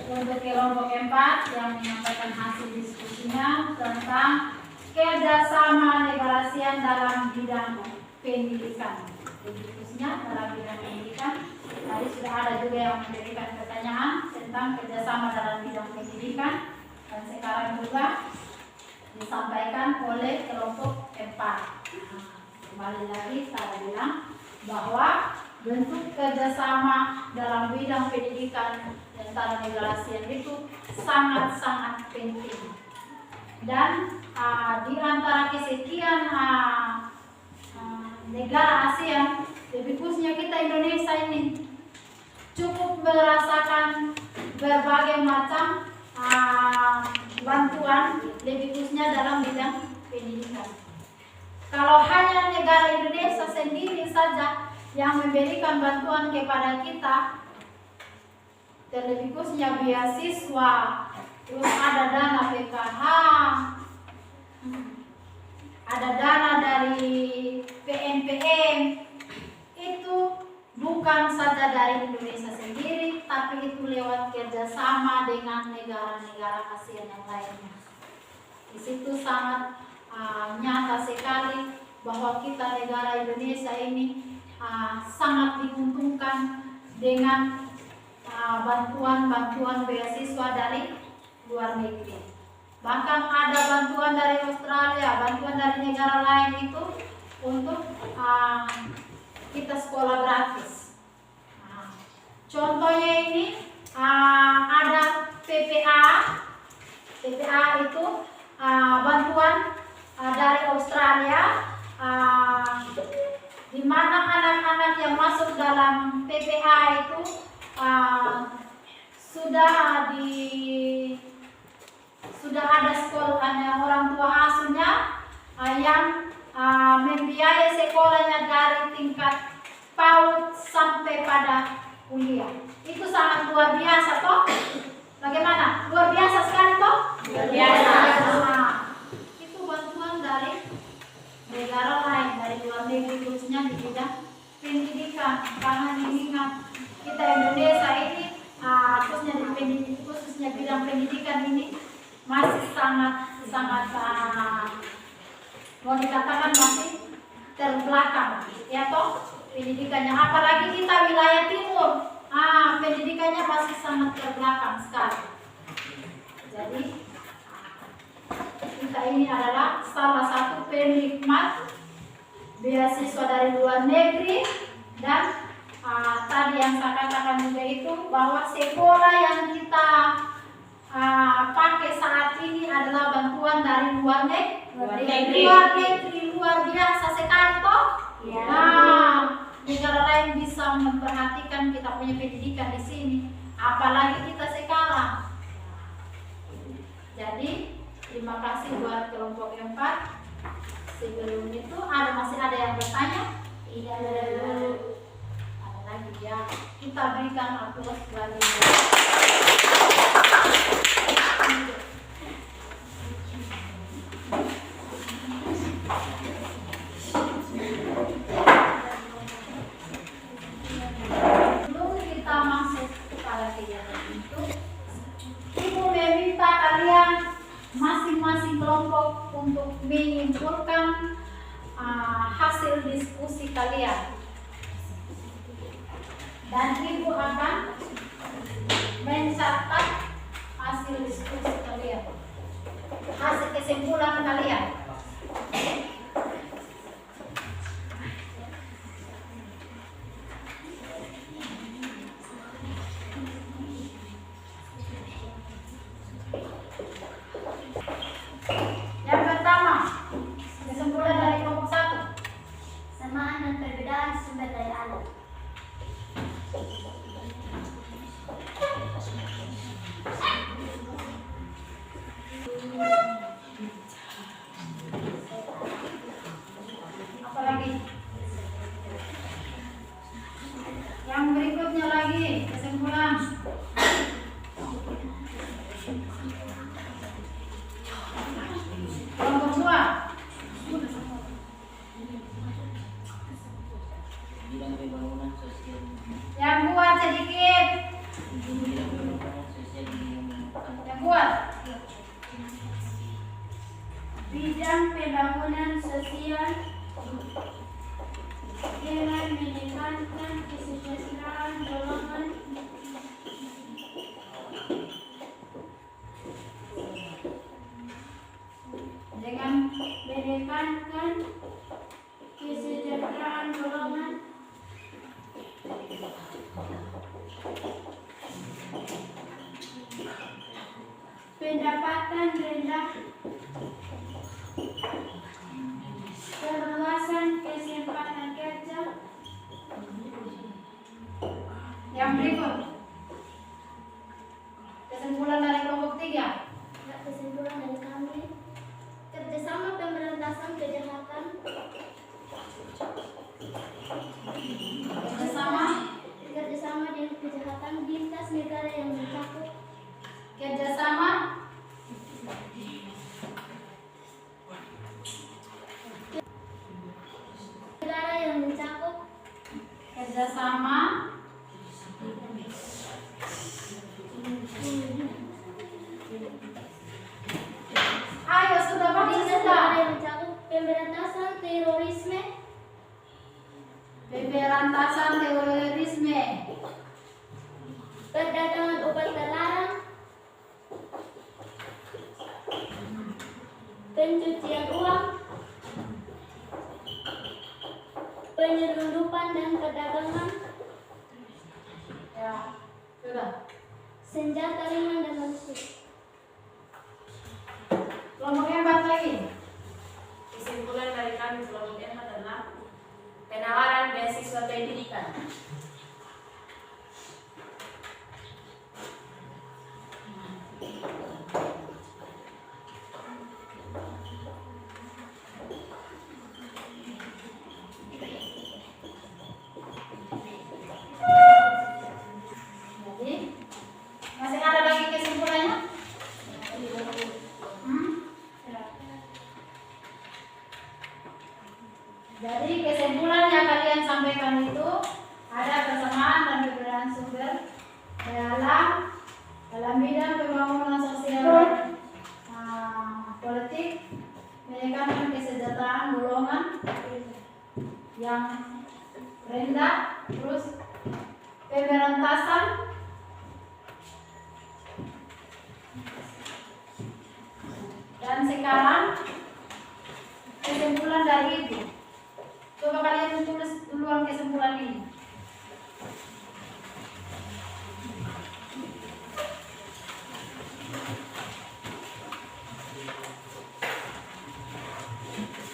untuk kelompok 4 yang menyampaikan hasil diskusinya tentang kerjasama negara ASEAN dalam bidang pendidikan. Diskusinya dalam bidang pendidikan. Tadi sudah ada juga yang memberikan pertanyaan tentang kerjasama dalam bidang pendidikan, dan sekarang juga disampaikan oleh kelompok 4. Kembali lagi saya bilang bahwa bentuk kerjasama dalam bidang pendidikan antara negara ASEAN itu sangat-sangat penting. Dan di antara kesekian negara ASEAN, lebih khususnya kita Indonesia ini cukup merasakan berbagai macam bantuan, lebih khususnya dalam bidang pendidikan. Kalau hanya negara Indonesia sendiri saja yang memberikan bantuan kepada kita, terlebih khususnya beasiswa, terus ada dana PKH, ada dana dari PNPM, itu bukan saja dari Indonesia sendiri, tapi itu lewat kerjasama dengan negara-negara ASEAN yang lainnya. Di situ sangat nyata sekali bahwa kita negara Indonesia ini sangat diuntungkan dengan bantuan beasiswa dari luar negeri. Bahkan ada bantuan dari Australia, bantuan dari negara lain itu untuk kita sekolah gratis. Contohnya ini ada PPA itu bantuan dari Australia, di mana anak-anak yang masuk dalam PPA itu sudah ada sekolahnya, orang tua asuhnya yang membiayai sekolahnya dari tingkat PAUD sampai pada kuliah. Itu sangat luar biasa toh? Bagaimana? Luar biasa sekali toh? Luar biasa. Itu bantuan dari negara lain, dari luar negeri, khususnya di bidang pendidikan. Karena mengingat kita Indonesia ini khususnya bidang pendidikan ini masih sangat mau dikatakan masih terbelakang, ya toh pendidikannya. Apalagi kita wilayah timur, pendidikannya masih sangat terbelakang sekali. Jadi kita ini adalah salah satu penikmat beasiswa dari luar negeri. Dan tadi yang saya katakan juga itu bahwa sekolah yang kita pakai saat ini adalah bantuan dari luar negeri. Luar biasa sekali toh. Ya. Negara lain bisa memperhatikan kita punya pendidikan di sini, apalagi kita sekarang. Jadi terima kasih buat kelompok 4. Sebelum itu masih ada yang bertanya? Tidak ada dulu. Ada lagi ya. Kita berikan aplaus bagi sebelum kita masuk pada kegiatan itu, Ibu meminta kalian masing-masing kelompok untuk menyimpulkan hasil diskusi kalian, dan Ibu akan mencatat hasil diskusi kalian, hasil kesimpulan kalian. Yang pertama, kesimpulan dari kelompok 1. Samaan dan perbedaan sumber daya alam. Apalagi? Yang berikutnya lagi, kesimpulan. Kelompok 2. Bidang pembangunan sosial. Yang kuat sedikit. Bidang pembangunan sosial Yang kuat. Bidang pembangunan sosial dengan meningkatkan kesejahteraan golongan Dengan meningkatkan kesejahteraan golongan pendapatan rendah, perluasan kesempatan kerja, yang berikut. Kesimpulan dari kelompok 3. Kesimpulan dari kami, kerjasama pemberantasan kejahatan, kerjasama dengan kejahatan lintas negara yang mencakup Kerjasama negara yang mencakup kerjasama sudah baca Dinas sudah. negara yang mencakup pemberantasan terorisme, Pemberantasan terorisme, perdagangan obat terlarang, pencucian uang, penyelundupan dan perdagangan, ya sudah. senjata ringan dan manusia. Kelompok hebat lagi. Kesimpulan dari kami kelompok M adalah penawaran beasiswa pendidikan. Jadi masih ada lagi kesimpulannya? Jadi kesimpulan yang kalian sampaikan itu ada kesamaan dan perbedaan sumber dalam bidang pembangunan sosial politik, menekankan kesejahteraan golongan yang rendah, terus pemberantasan dan sekarang kesimpulan dari itu. Coba kalian tulis duluan kesimpulan ini.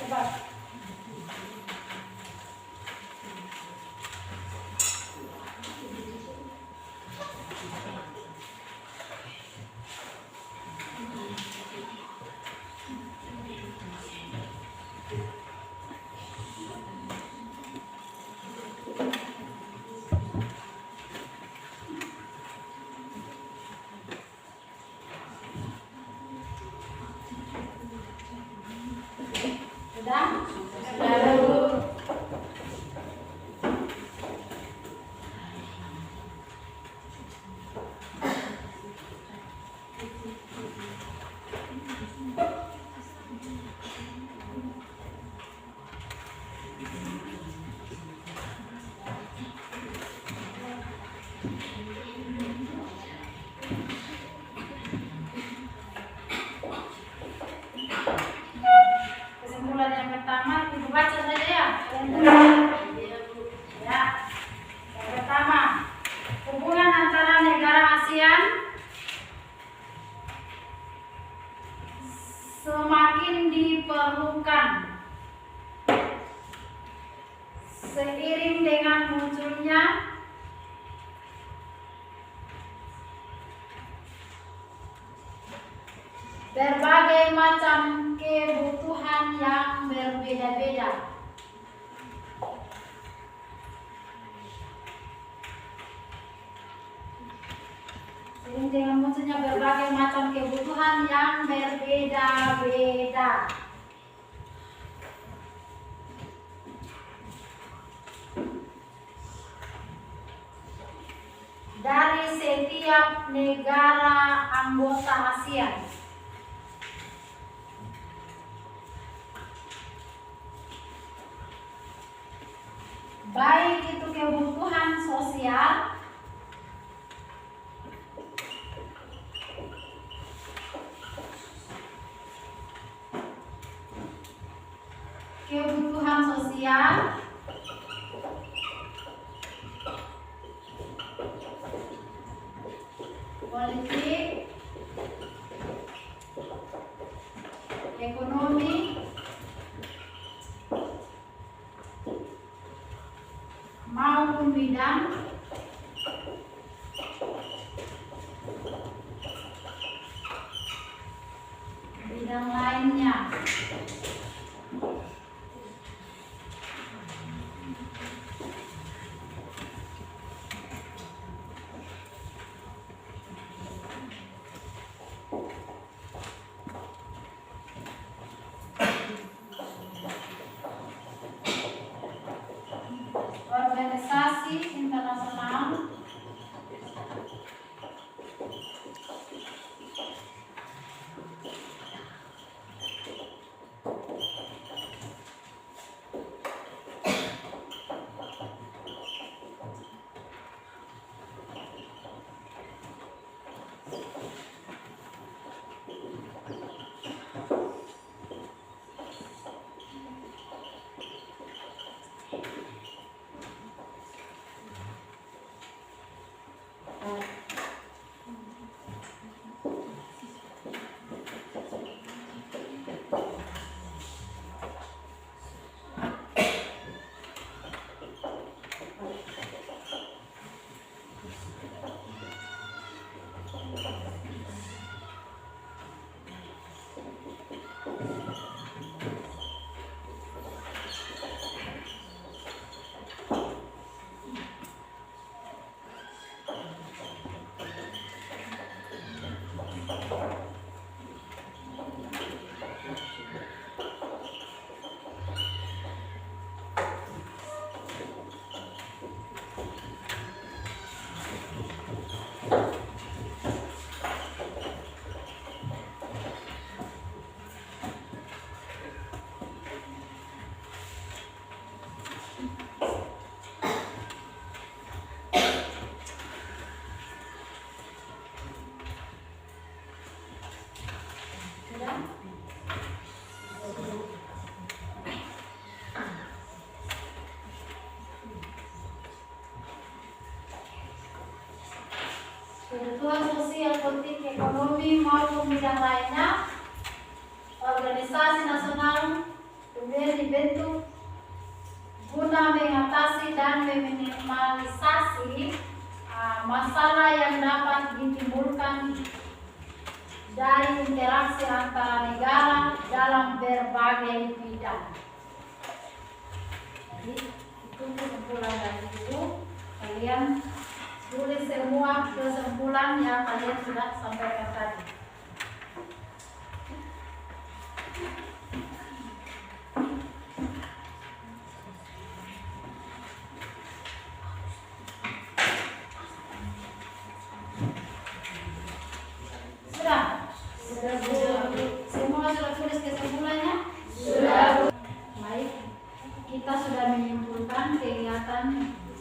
Cepat. Sudah? Sudah dulu. Kesimpulan yang pertama, ibu baca saja ya. Ya. Yang pertama, hubungan antara negara ASEAN semakin diperlukan seiring dengan munculnya berbagai macam kebutuhan yang berbeda-beda. Seiring dengan munculnya berbagai macam kebutuhan yang berbeda-beda. Dari setiap negara anggota ASEAN. Baik itu kebutuhan sosial, politik, ekonomi, maupun bidang lainnya. Organisasi internasional pengetahuan sosial, politik, ekonomi maupun bidang lainnya. Organisasi nasional kemudian dibentuk guna mengatasi dan meminimalisasi masalah yang dapat ditimbulkan dari interaksi antara negara dalam berbagai bidang. Jadi itu kesimpulan dari itu. Kalian tulis semua kesimpulan yang kalian sudah sampaikan tadi. Semua sudah tulis kesimpulannya? Sudah. Baik, kita sudah menyimpulkan kegiatan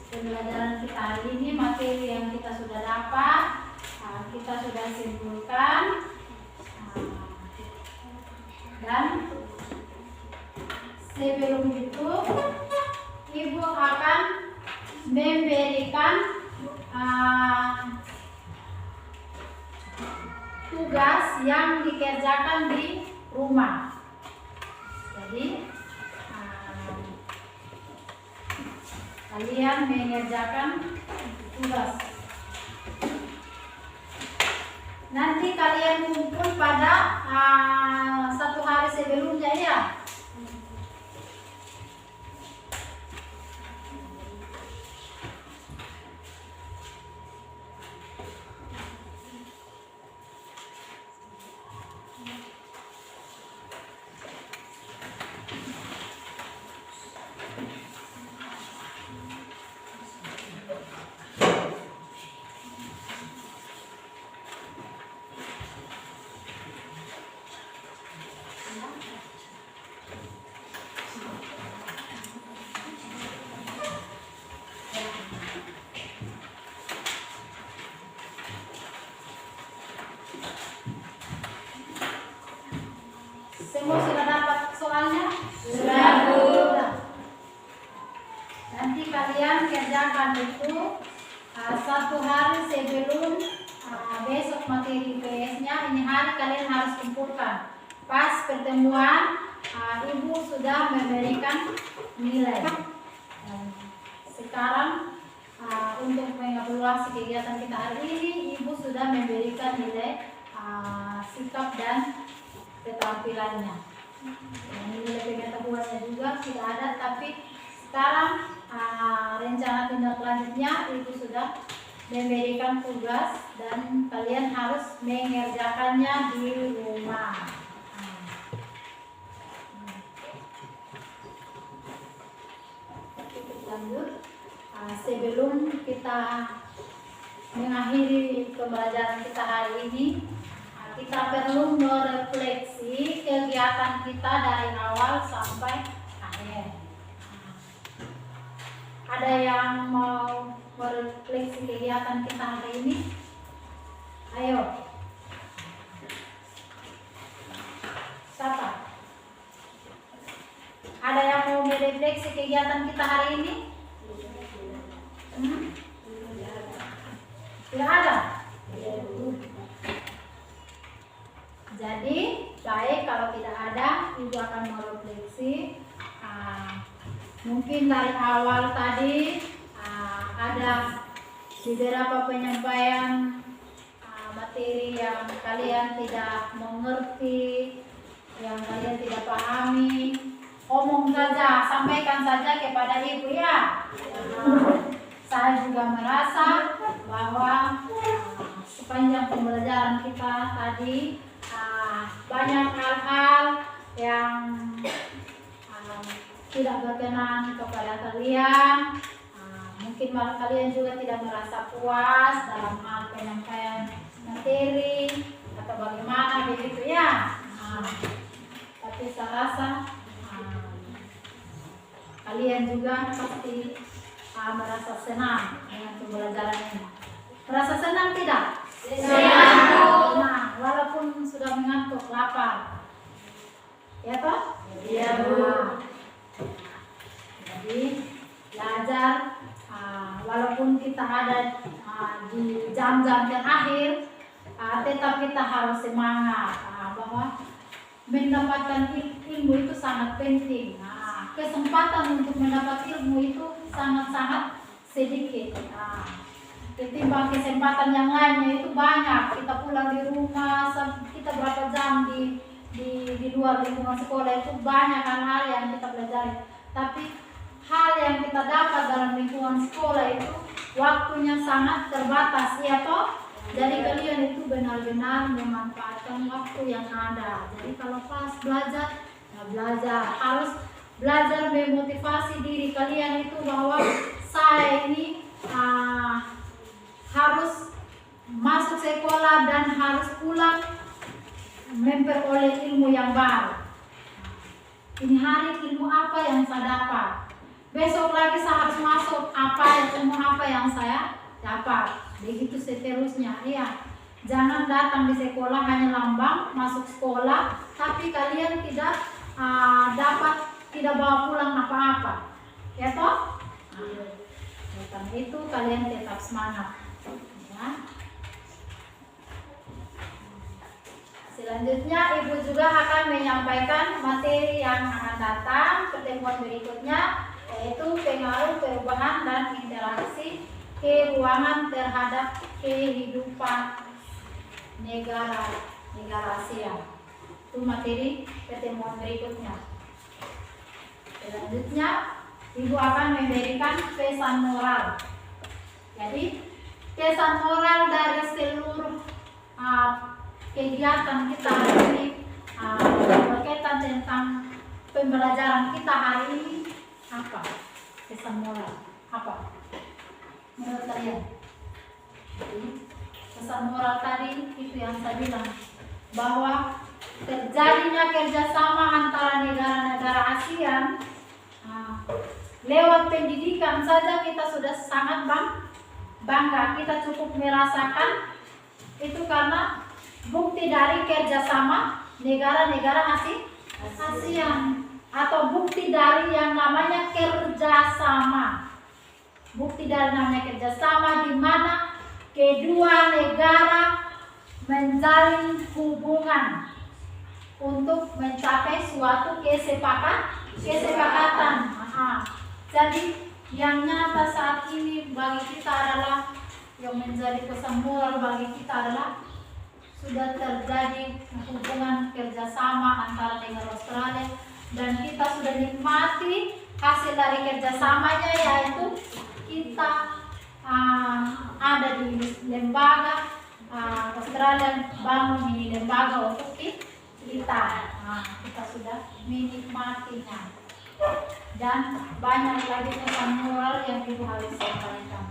pembelajaran kita hari ini, materi yang kita sudah dapat, kita sudah simpulkan, dan sebelum itu Ibu akan memberikan tugas yang dikerjakan di rumah. Jadi kalian mengerjakan tugas. Nanti kalian kumpul pada 1 hari sebelumnya ya. Semua sudah dapat soalnya? Sudah, Bu. Nanti kalian kerjakan itu 1 hari sebelum besok materi PS-nya. Ini hari kalian harus kumpulkan. Pas pertemuan, Ibu sudah memberikan nilai. Sekarang untuk mengevaluasi kegiatan kita hari ini, Ibu sudah memberikan nilai sikap dan keterampilannya. Nilai pengetahuannya juga tidak ada, tapi sekarang rencana tindak lanjutnya Ibu sudah memberikan tugas dan kalian harus mengerjakannya di rumah. Lanjut, sebelum kita mengakhiri pembelajaran kita hari ini, kita perlu merefleksi kegiatan kita dari awal sampai akhir. Ada yang mau merefleksi kegiatan kita hari ini? Ayo. Siapa? Ada yang mau merefleksi kegiatan kita hari ini? Tidak ada? Jadi baik kalau tidak ada, Ibu akan merefleksi. Mungkin dari awal tadi ada beberapa penyampaian materi yang kalian tidak mengerti, yang kalian tidak pahami. Omong saja, sampaikan saja kepada Ibu ya. Saya juga merasa bahwa sepanjang pembelajaran kita tadi banyak hal-hal yang tidak berkenan kepada kalian. Mungkin malah kalian juga tidak merasa puas dalam hal penyampaian materi atau bagaimana begitu ya. Tapi saya rasa kalian juga pasti merasa senang dengan pembelajaran ini. Merasa senang tidak? Senang. Nah, walaupun sudah mengantuk, lapar, ya toh? Iya, Bu. Jadi belajar walaupun kita ada di jam-jam terakhir, tetap kita harus semangat bahwa mendapatkan ilmu itu sangat penting. Kesempatan untuk mendapat ilmu itu sangat-sangat sedikit. Ketimbang kesempatan yang lainnya itu banyak. Kita pulang di rumah, kita berapa jam di luar lingkungan sekolah itu banyak hal-hal yang kita pelajari. Tapi hal yang kita dapat dalam lingkungan sekolah itu waktunya sangat terbatas, ya toh. Jadi kalian itu benar-benar memanfaatkan waktu yang ada. Jadi kalau pas belajar, belajar, harus belajar memotivasi diri kalian itu bahwa saya ini harus masuk sekolah dan harus pulang memperoleh ilmu yang baru. Ini hari ilmu apa yang saya dapat, besok lagi saya harus masuk ilmu apa yang saya dapat. Begitu seterusnya, ya. Jangan datang di sekolah hanya lambang masuk sekolah, tapi kalian tidak bawa pulang apa-apa, ya toh. Karena itu kalian tetap semangat, ya. Selanjutnya Ibu juga akan menyampaikan materi yang akan datang pertemuan berikutnya, yaitu pengaruh perubahan dan interaksi keruangan terhadap kehidupan negara Asia. Itu materi pertemuan berikutnya. Selanjutnya Ibu akan memberikan pesan moral. Jadi pesan moral dari seluruh kegiatan kita hari ini berkaitan tentang pembelajaran kita hari ini apa? Pesan moral apa menurut kalian? Pesan moral tadi itu yang saya bilang bahwa terjadinya kerjasama antara negara-negara ASEAN lewat pendidikan saja kita sudah sangat bangga. Kita cukup merasakan itu karena bukti dari kerjasama negara-negara ASEAN atau bukti dari yang namanya kerjasama. Bukti dari namanya kerjasama di mana kedua negara menjalin hubungan untuk mencapai suatu kesepakatan. Jadi yang nyata saat ini bagi kita adalah yang menjadi pesan moral bagi kita adalah sudah terjadi hubungan kerjasama antara negara Australia dan kita sudah nikmati hasil dari kerjasamanya, yaitu kita ada di lembaga Australia bangun ini lembaga untuk kita. Kita sudah menikmatinya dan banyak lagi pesan moral yang Ibu harus sampaikan.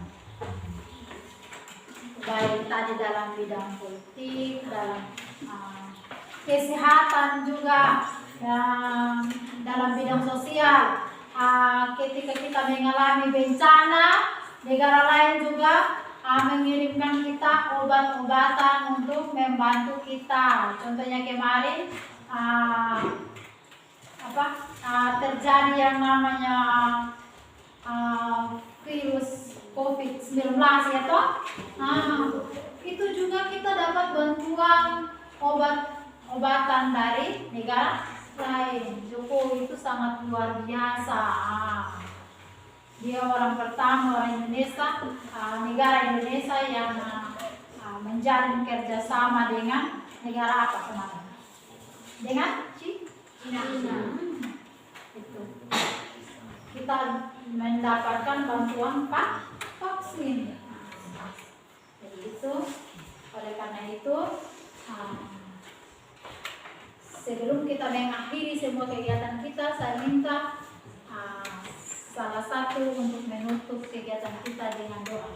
Baik tadi dalam bidang politik, dalam kesehatan juga, dalam bidang sosial. Ketika kita mengalami bencana, negara lain juga mengirimkan kita obat-obatan untuk membantu kita. Contohnya kemarin terjadi yang namanya virus COVID-19, ya toh. Itu juga kita dapat bantuan obat-obatan dari negara lain. Jokowi itu sangat luar biasa. Dia orang pertama, orang Indonesia, negara Indonesia yang menjalin kerjasama dengan negara apa kemarin? Dengan China. Itu. Kita mendapatkan bantuan vaksin. Jadi itu, oleh karena itu, sebelum kita mengakhiri semua kegiatan kita, saya minta salah satu untuk menutup kegiatan kita dengan doa.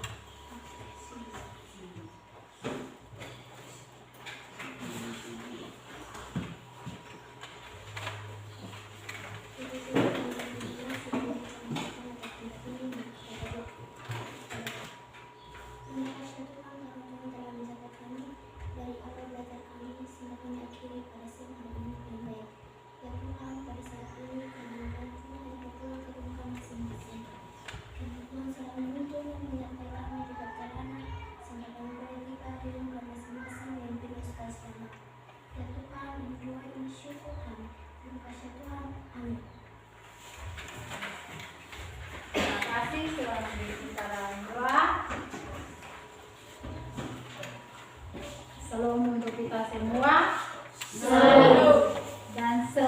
Selalu menyampaikan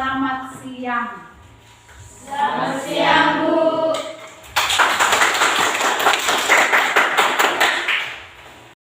selamat siang. Selamat siang, Bu.